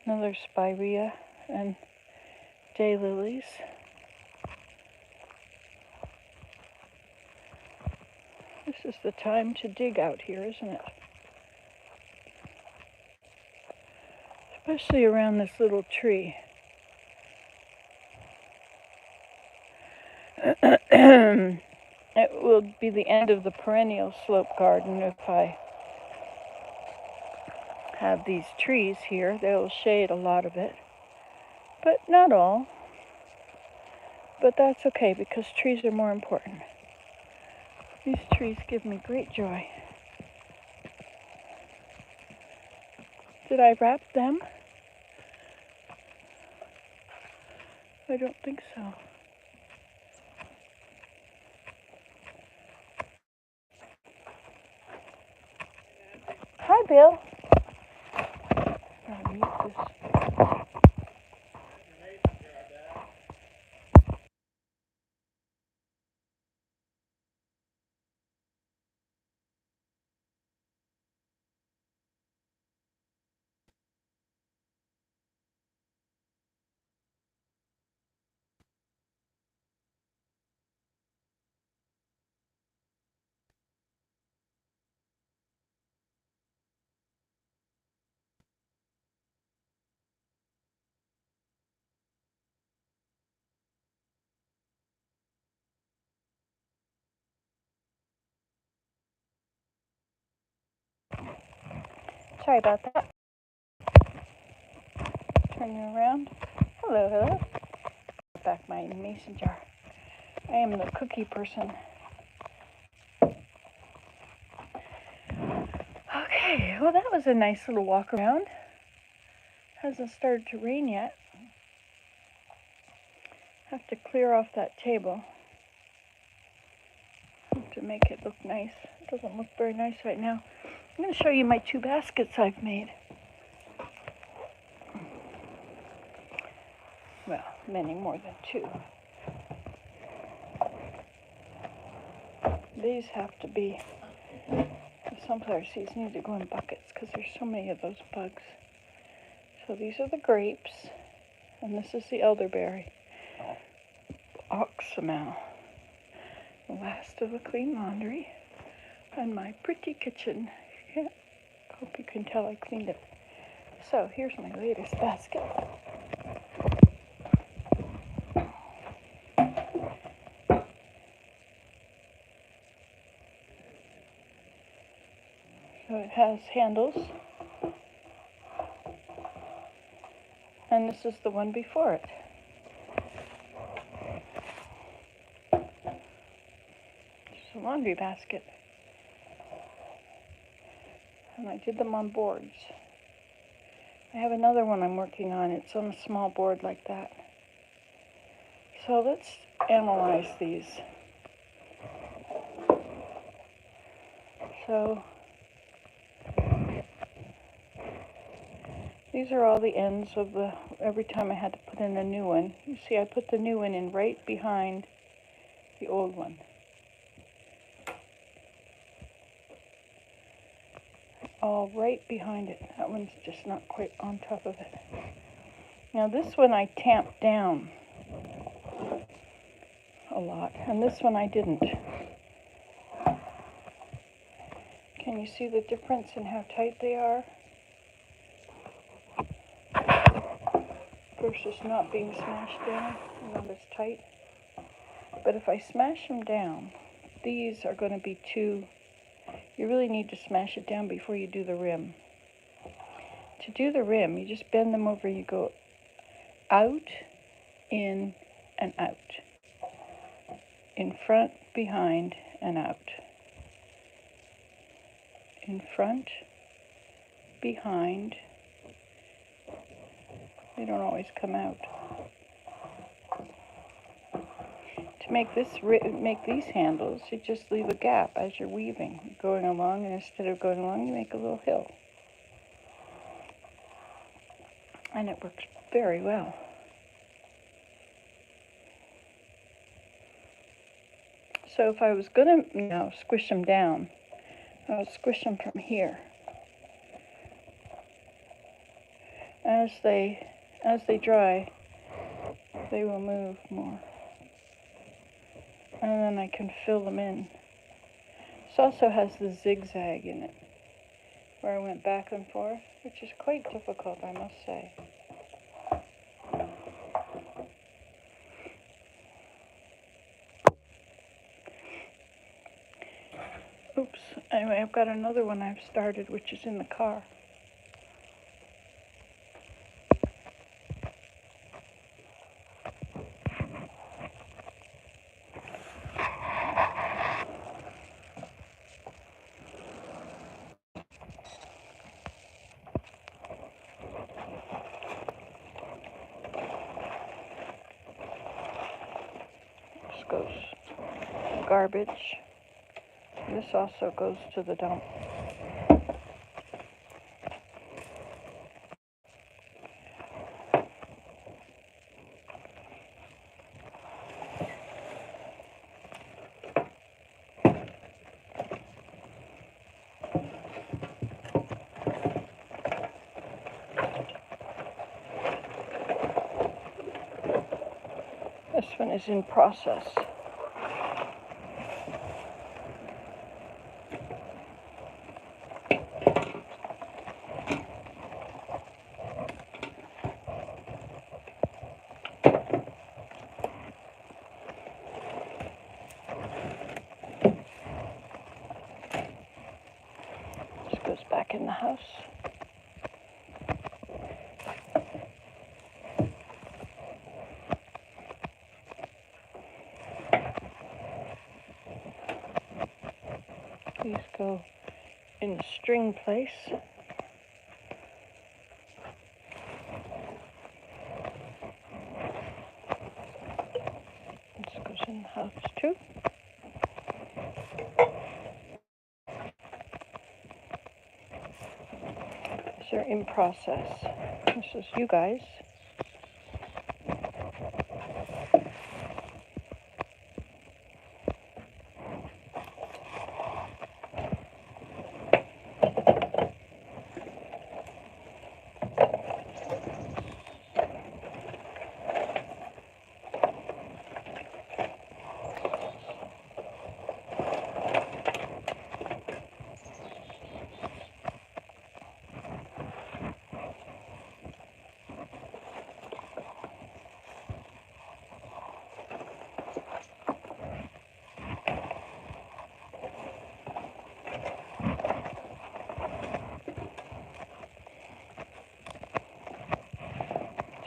Another spirea and daylilies. This is the time to dig out here, isn't it? Especially around this little tree. It will be the end of the perennial slope garden if I have these trees here. They'll shade a lot of it, but not all. But that's okay because trees are more important. These trees give me great joy. Did I wrap them? I don't think so. Hi, Bill. I'll mute this. Sorry about that. Turn you around. Hello, hello. Back my mason jar. I am the cookie person. Okay, well that was a nice little walk around. Hasn't started to rain yet. Have to clear off that table to make it look nice. It doesn't look very nice right now. I'm going to show you my 2 baskets I've made. Well, many more than 2. These have to be, the sunflower seeds need to go in buckets because there's so many of those bugs. So these are the grapes, and this is the elderberry. Oxymel, the last of the clean laundry, and my pretty kitchen. Yeah, hope you can tell I cleaned it. So here's my latest basket. So it has handles, and this is the one before it. It's a laundry basket. And I did them on boards. I have another one I'm working on. It's on a small board like that. So let's analyze these. So these are all the ends of the, every time I had to put in a new one. You see I put the new one in right behind the old one. All right behind it. That one's just not quite on top of it. Now this one I tamped down a lot, and this one I didn't. Can you see the difference in how tight they are versus not being smashed down and not as tight? But if I smash them down, these are going to be too, you really need to smash it down before you do the rim. To do the rim, you just bend them over, you go out, in, and out. In front, behind, and out. In front, behind. They don't always come out. To make these handles, you just leave a gap as you're weaving. You're going along, and instead of going along, you make a little hill. And it works very well. So if I was going to now squish them down, I would squish them from here. As they dry, they will move more. And then I can fill them in. This also has the zigzag in it, where I went back and forth, which is quite difficult, I must say. Oops, anyway, I've got another one I've started, which is in the car. This goes garbage. This also goes to the dump. This one is in process. This goes back in the house. These go in the string place. This goes in the house too. These are in process. This is you guys.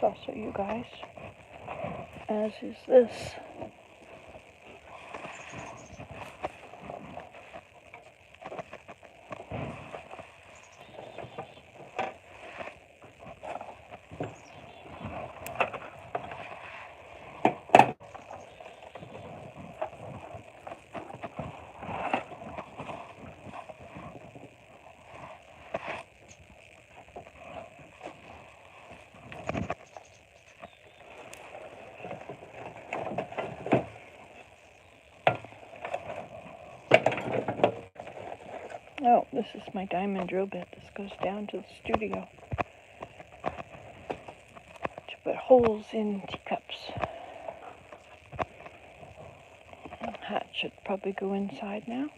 It's also you guys, as is this. Oh, this is my diamond drill bit. This goes down to the studio to put holes in teacups. Hat should probably go inside now.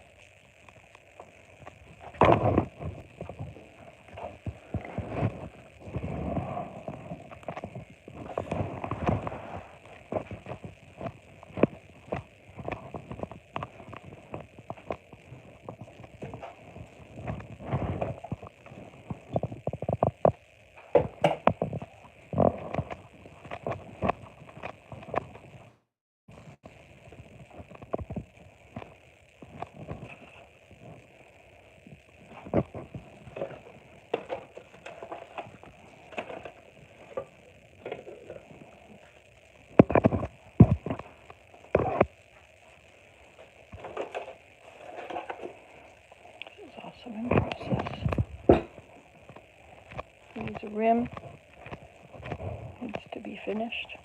Also in process. Needs a rim. Needs to be finished.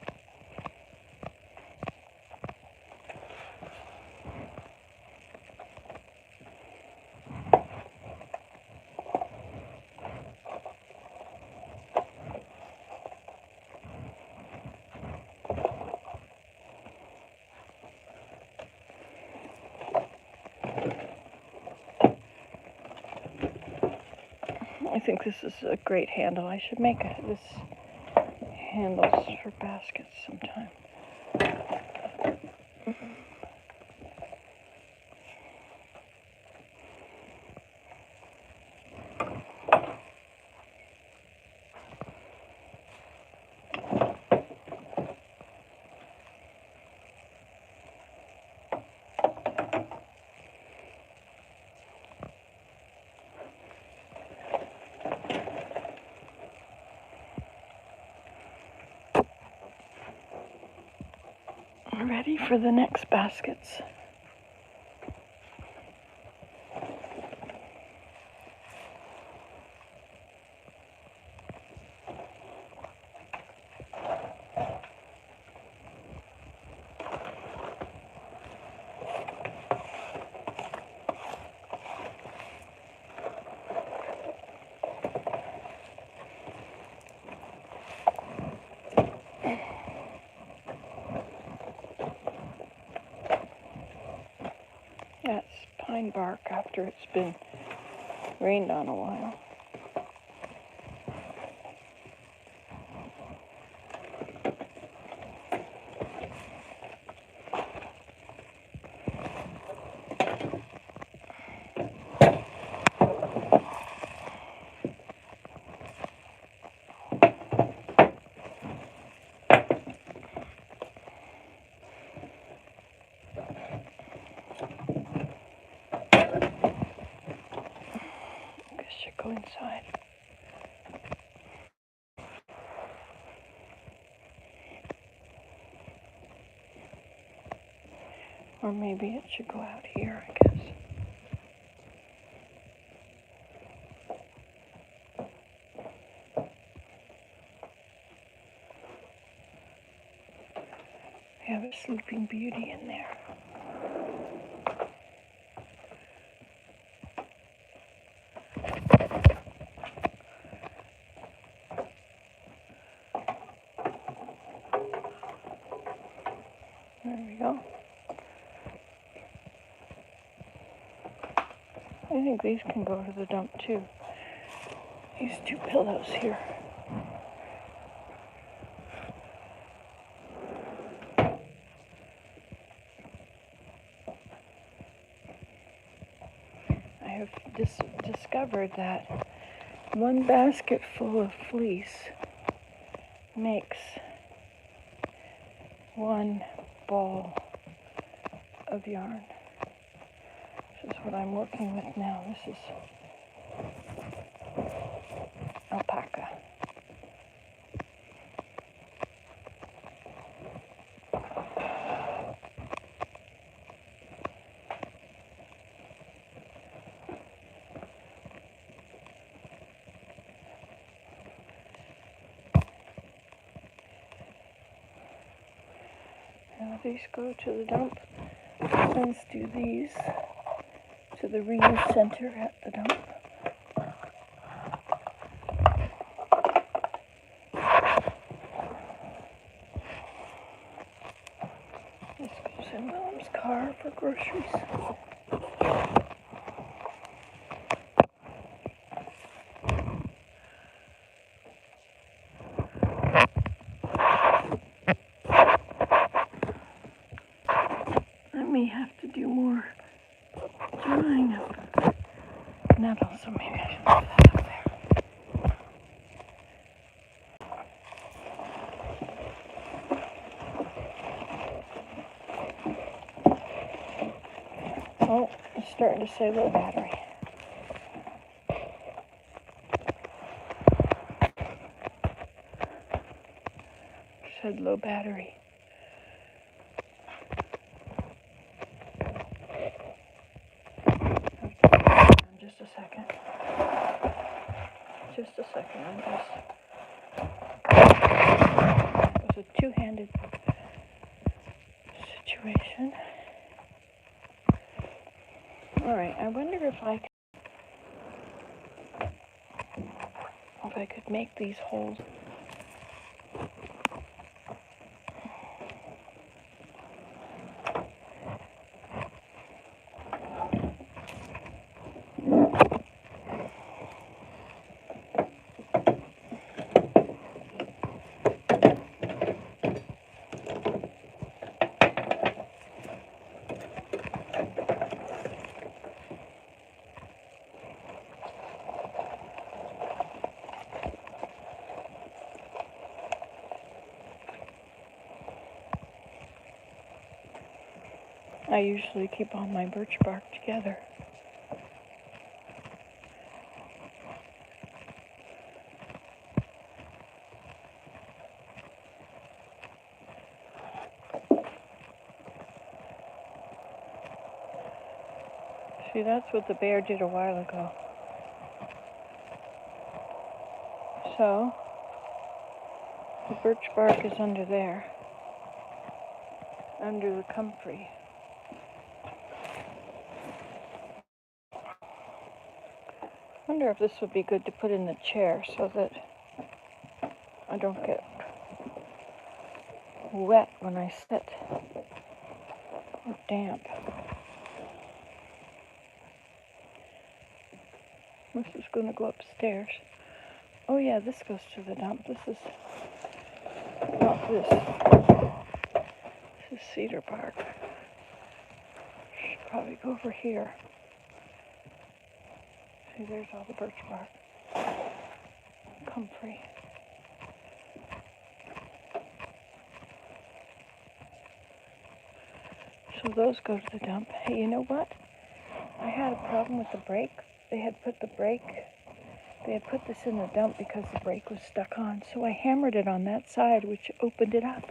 I think this is a great handle. I should make this handles for baskets sometime. Ready for the next baskets. That's pine bark after it's been rained on a while. go inside. Or maybe it should go out here, I guess. We have a sleeping beauty in there. There we go. I think these can go to the dump too. These two pillows here. I have discovered that one basket full of fleece makes one ball of yarn. This is what I'm working with now. This is alpaca. Now these go to the dump. Let's do these to the reuse center at the dump. This goes in Mom's car for groceries. I may have to do more drying of nettles, so maybe I should put that up there. Oh, it's starting to say low battery. It said low battery. Just a second. Just a second. It was a two-handed situation. Alright, I wonder if I could make these holes. I usually keep all my birch bark together. See, that's what the bear did a while ago. So, the birch bark is under there, under the comfrey. I wonder if this would be good to put in the chair so that I don't get wet when I sit, or damp. This is going to go upstairs. Oh yeah, this goes to the dump. This is not this. This is cedar bark. Should probably go over here. See, there's all the birch bark. Comfrey. So those go to the dump. Hey, you know what? I had a problem with the brake. They had put the brake They had put this in the dump because the brake was stuck on, so I hammered it on that side, which opened it up.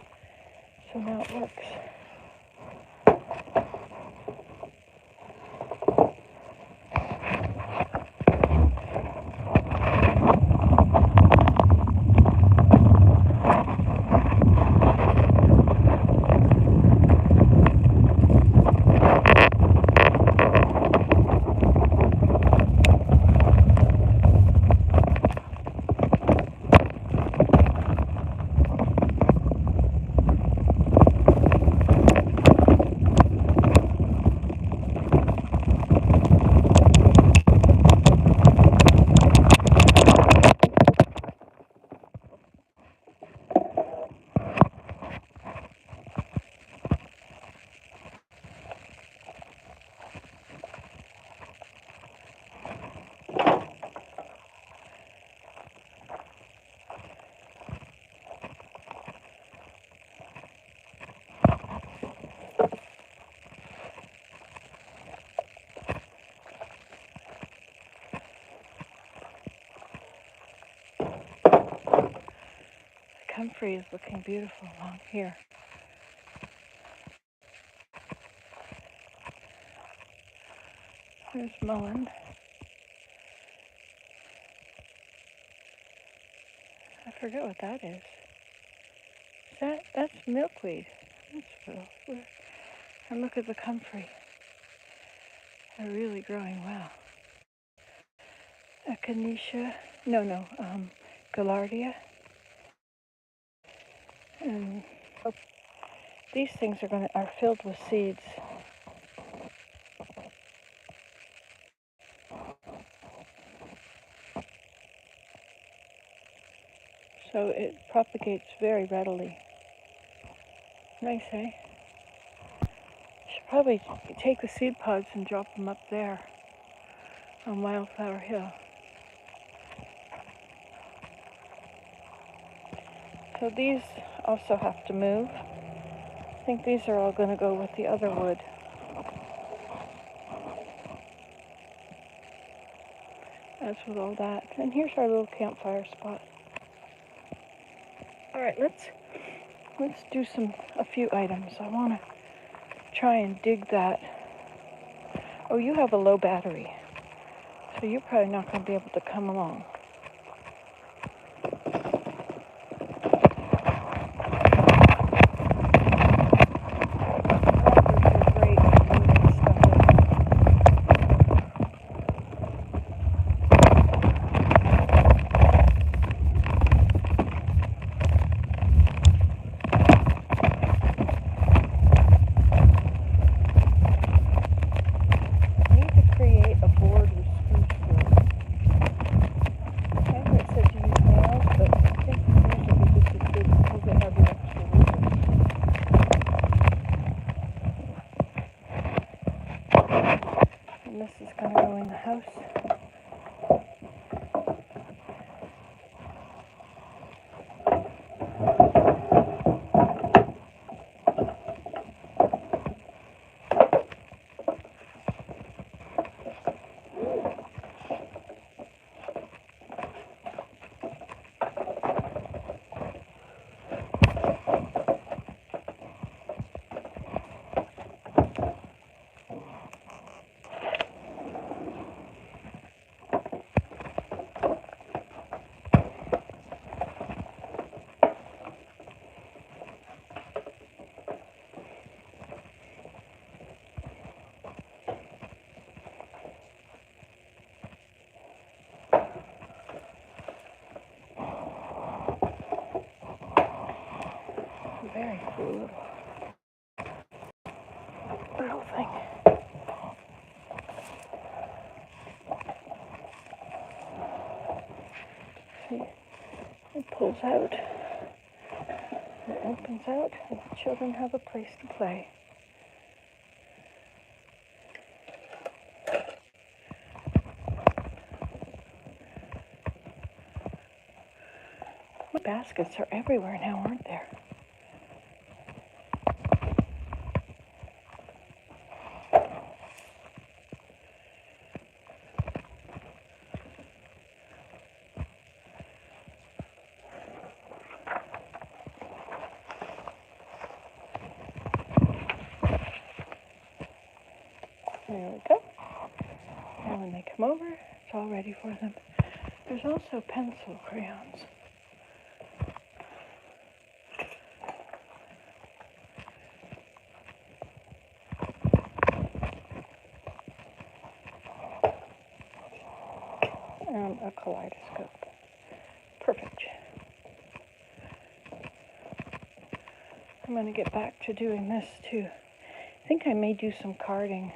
So now it works. Comfrey is looking beautiful along here. There's mullein. I forget what that is. That's milkweed. And look at the comfrey. They're really growing well. Echinacea, Gaillardia. And these things are filled with seeds. So it propagates very readily. Nice, eh? Should probably take the seed pods and drop them up there on Wildflower Hill. So these also have to move. I think these are all going to go with the other wood. As with all that. And here's our little campfire spot. All right, let's do a few items. I want to try and dig that. Oh, you have a low battery, so you're probably not going to be able to come along. This is going to go in the house. Very cool little thing. See, it pulls out, it opens out, and the children have a place to play. The baskets are everywhere now, aren't there? come over, it's all ready for them. There's also pencil crayons. And a kaleidoscope. Perfect. I'm going to get back to doing this too. I think I may do some carding.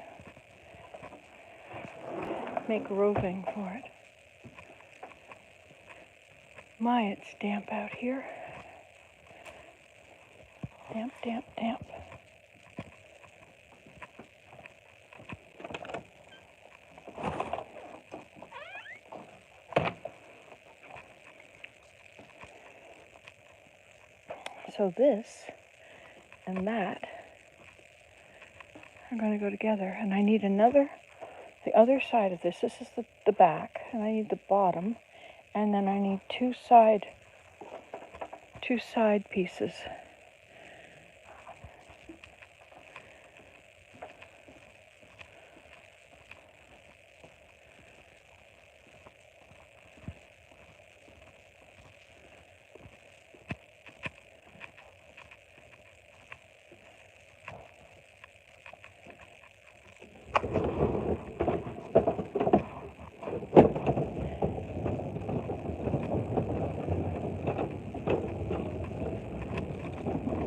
Make roving for it. My, it's damp out here. Damp, damp, damp. So this and that are going to go together, and I need another, the other side of this. This is the back, and I need the bottom, and then I need two side pieces.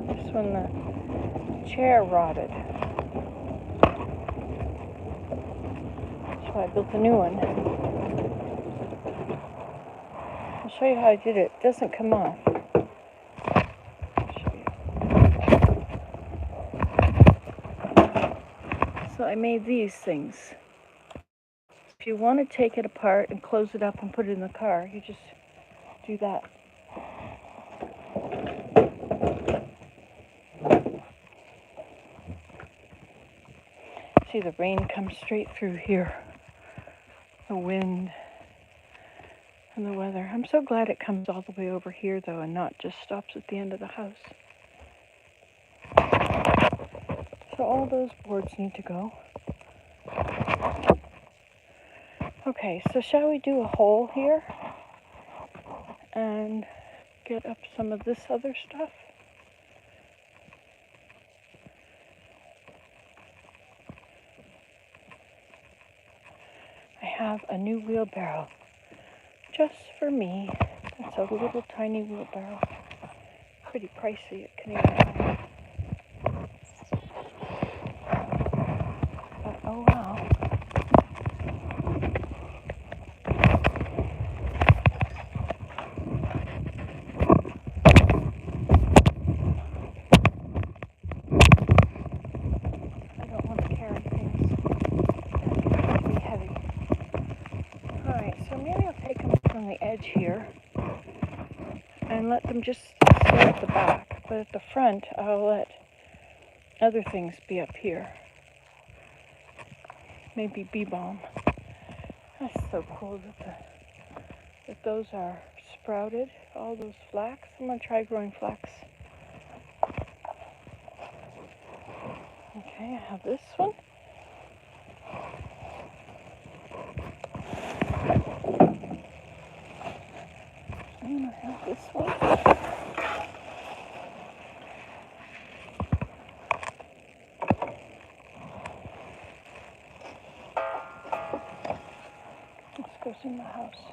This one, the chair rotted, so I built a new one. I'll show you how I did it. It doesn't come off. So I made these things. If you want to take it apart and close it up and put it in the car, you just do that. See, the rain comes straight through here. The wind and the weather. I'm so glad it comes all the way over here though and not just stops at the end of the house. So all those boards need to go. Okay, so shall we do a hole here and get up some of this other stuff? I have a new wheelbarrow just for me. It's a little tiny wheelbarrow. Pretty pricey at Canadian Tire. But oh well. I don't want to carry things that be heavy. Alright, so maybe I'll take them from the edge here and let them just stay at the back. But at the front, I'll let other things be up here. Maybe bee balm. That's so cool that those are sprouted, all those flax. I'm going to try growing flax. Okay, I have this one. And I have this one. This goes in the house.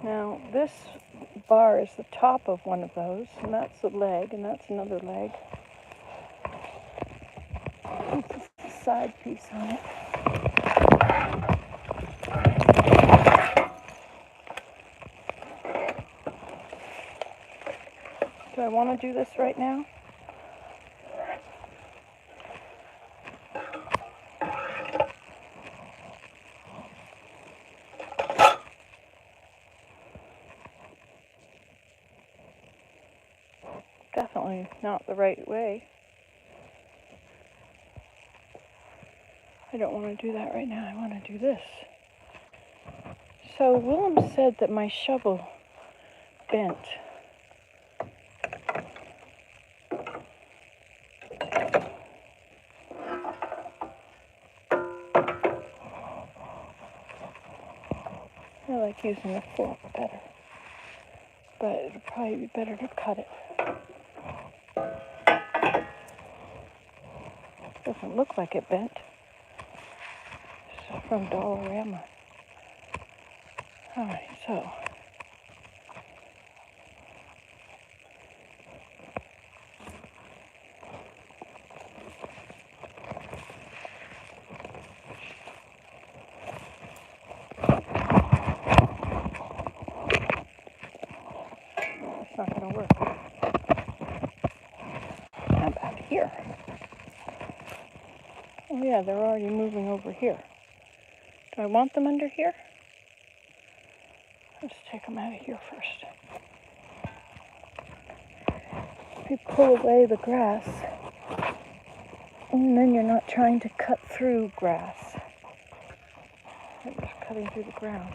Now, this bar is the top of one of those, and that's the leg, and that's another leg. This is the side piece on it. Do I want to do this right now? Definitely not the right way. I don't want to do that right now. I want to do this. So Willem said that my shovel bent. I like using the fork better, but it'd probably be better to cut it. Doesn't look like it bent. It's from Dollarama. Alright, so it's not going to work. How about here? Oh yeah, they're already moving over here. Do I want them under here? Let's take them out of here first. If you pull away the grass, and then you're not trying to cut through grass. You're just cutting through the ground.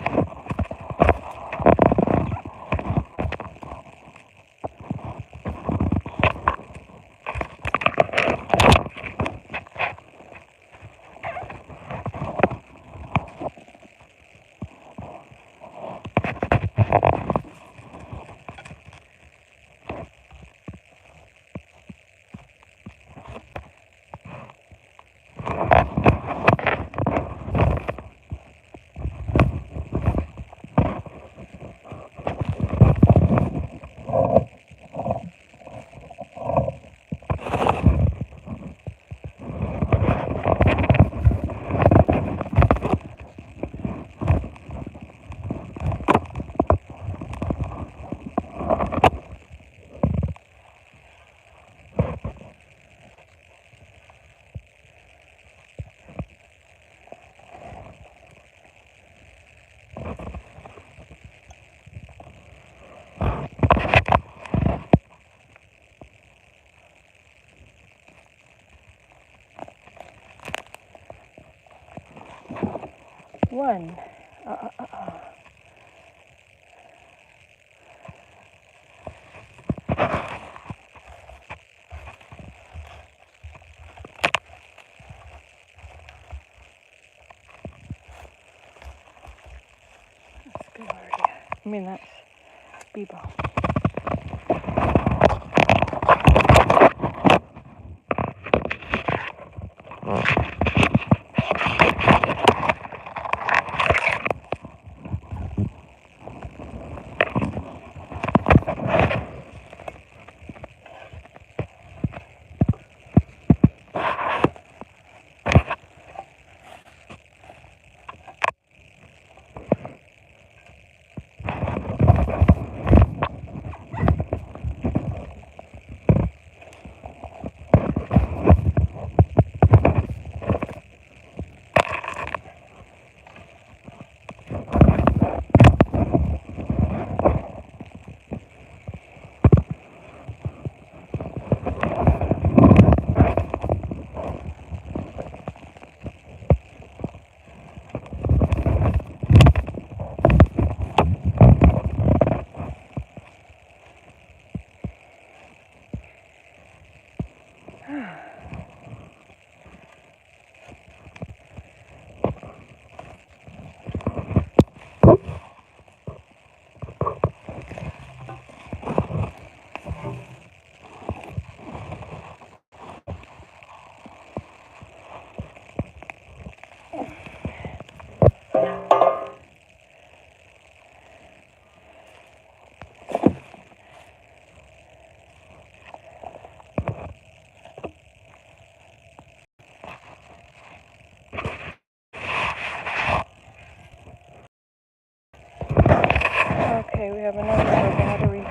One. That's good already. I mean, that's Bebo. Okay, we have another battery.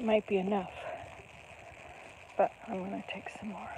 That might be enough, but I'm going to take some more.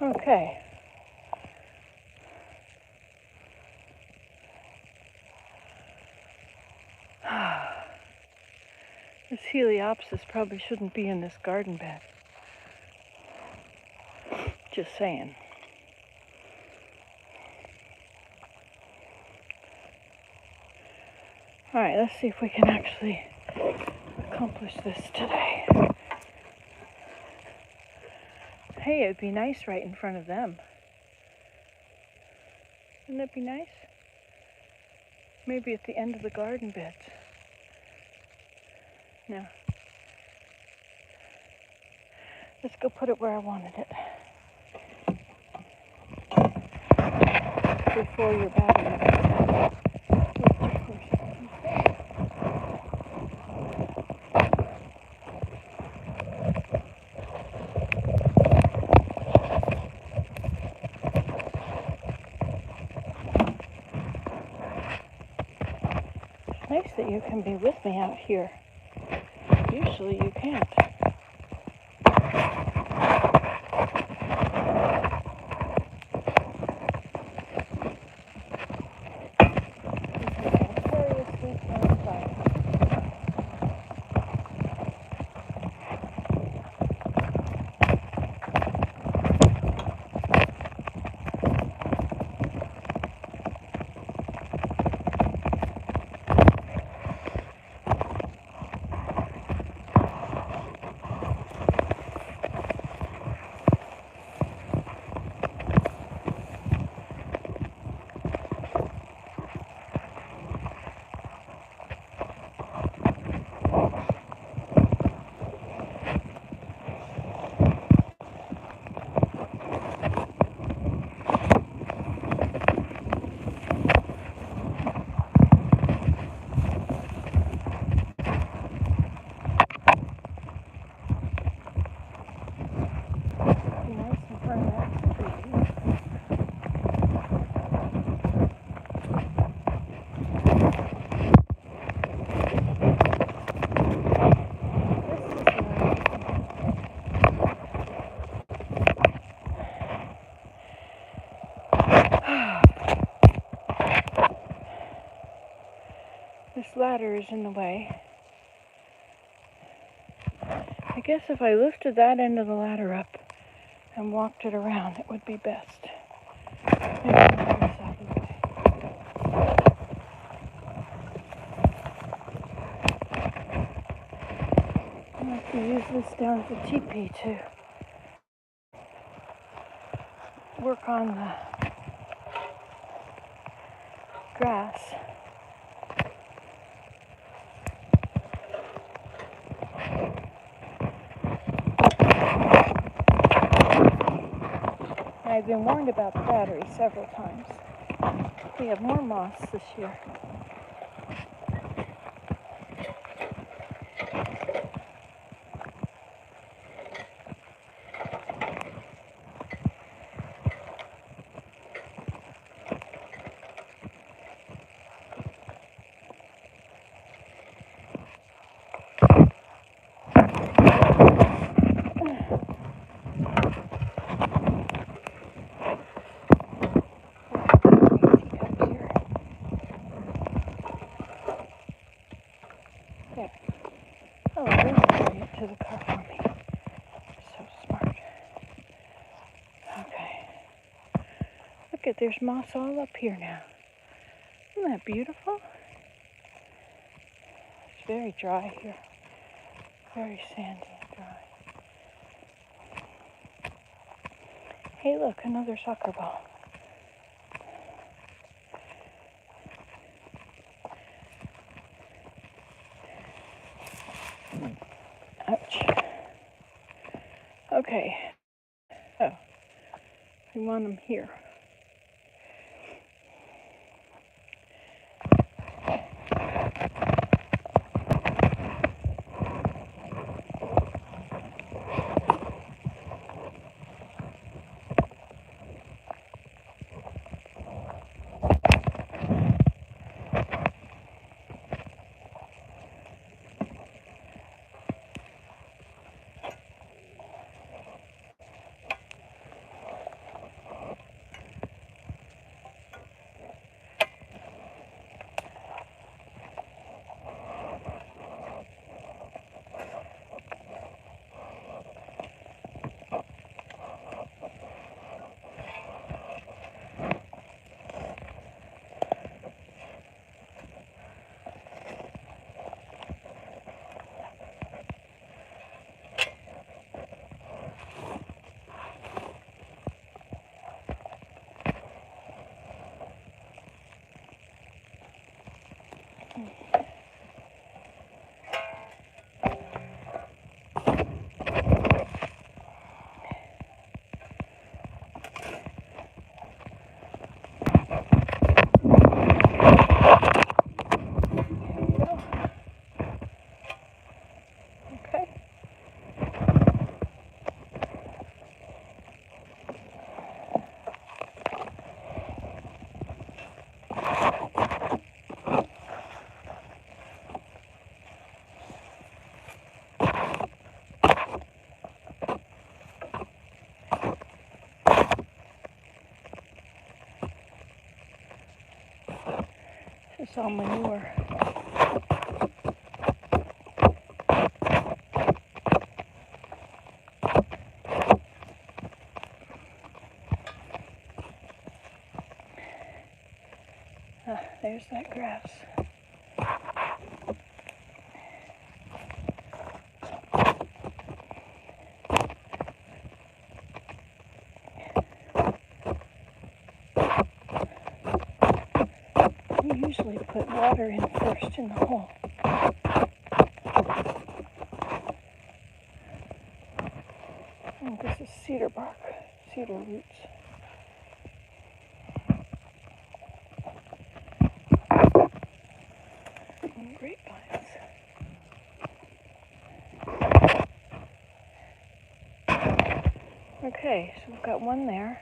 Okay. This Heliopsis probably shouldn't be in this garden bed. Just saying. Alright, let's see if we can actually accomplish this today. Hey, it'd be nice right in front of them. Wouldn't it be nice? Maybe at the end of the garden beds. No. Let's go put it where I wanted it. Before your battery. It's nice that you can be with me out here. Usually you can't. This ladder is in the way. I guess if I lifted that end of the ladder up and walked it around, it would be best. Maybe the ladder's out of the way. I'll have to use this down at the teepee to work on the grass. I've been warned about the battery several times. We have more moss this year. look at, there's moss all up here now. Isn't that beautiful? It's very dry here. Very sandy and dry. Hey, look, another soccer ball. Ouch. Okay. Oh, we want them here. Okay. This is all manure. There's that grass. We usually put water in first in the hole. Oh, this is cedar bark, cedar roots. And grapevines. Okay, so we've got one there.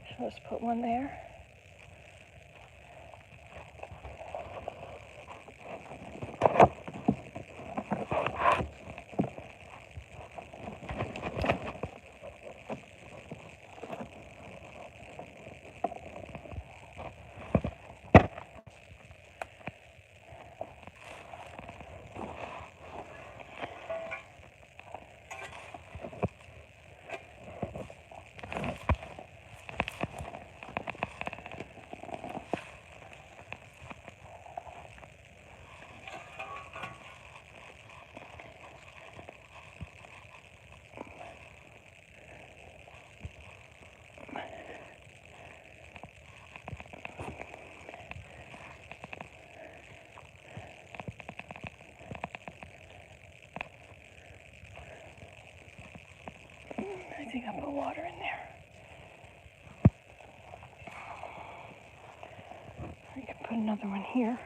So let's put one there. I think I'll put water in there. I can put another one here.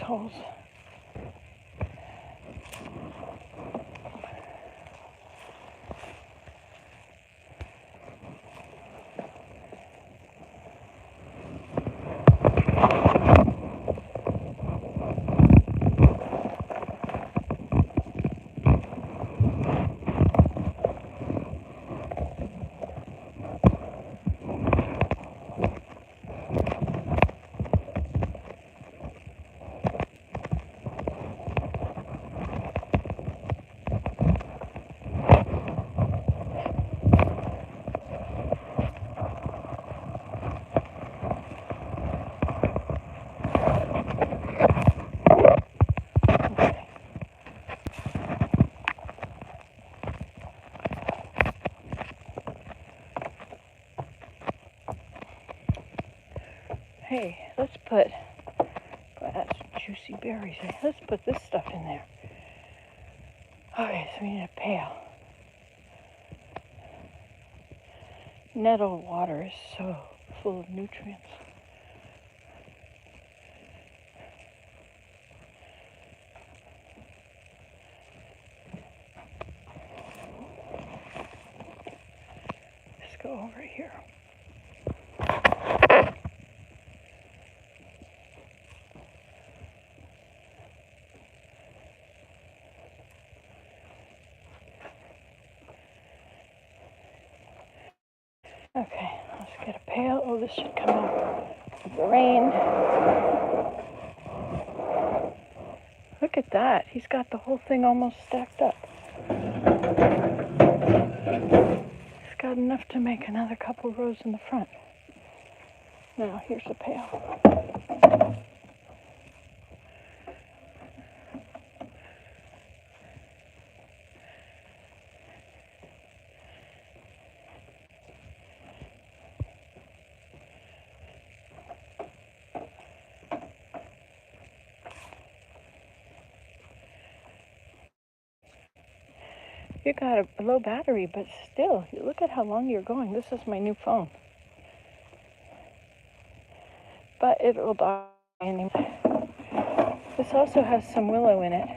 holes. Hey, let's put, that's juicy berries. Let's put this stuff in there. Okay, so we need a pail. Nettle water is so full of nutrients. Let's go over here. Okay, let's get a pail. Oh, this should come out with the rain. Look at that. He's got the whole thing almost stacked up. He's got enough to make another couple rows in the front. Now, here's the pail. You got a low battery, but still, look at how long you're going. This is my new phone. But it will die anyway. This also has some willow in it.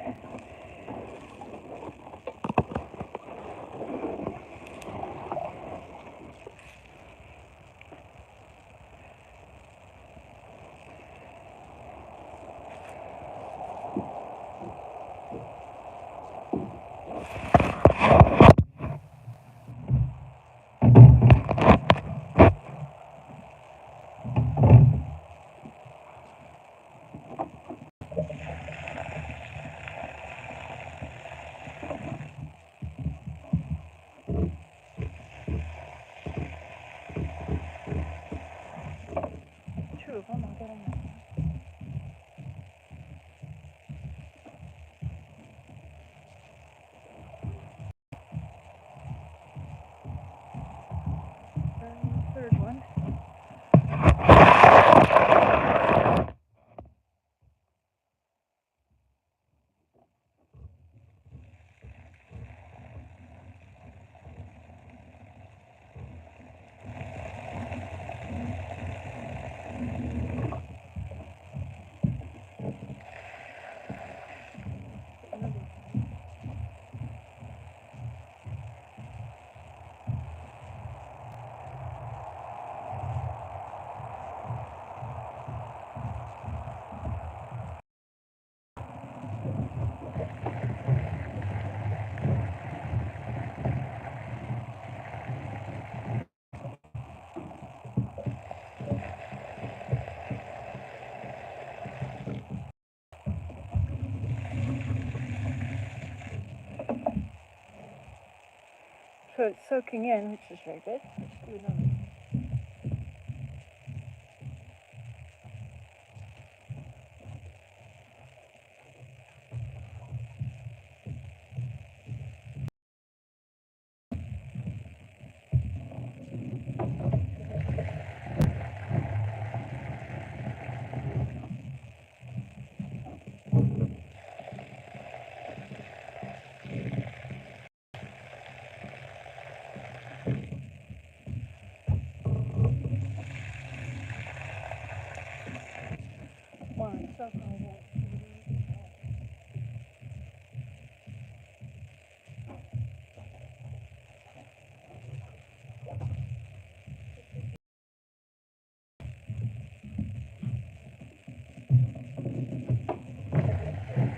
Two of them, I'll get them. Third one. So it's soaking in, which is very good. Let's do another.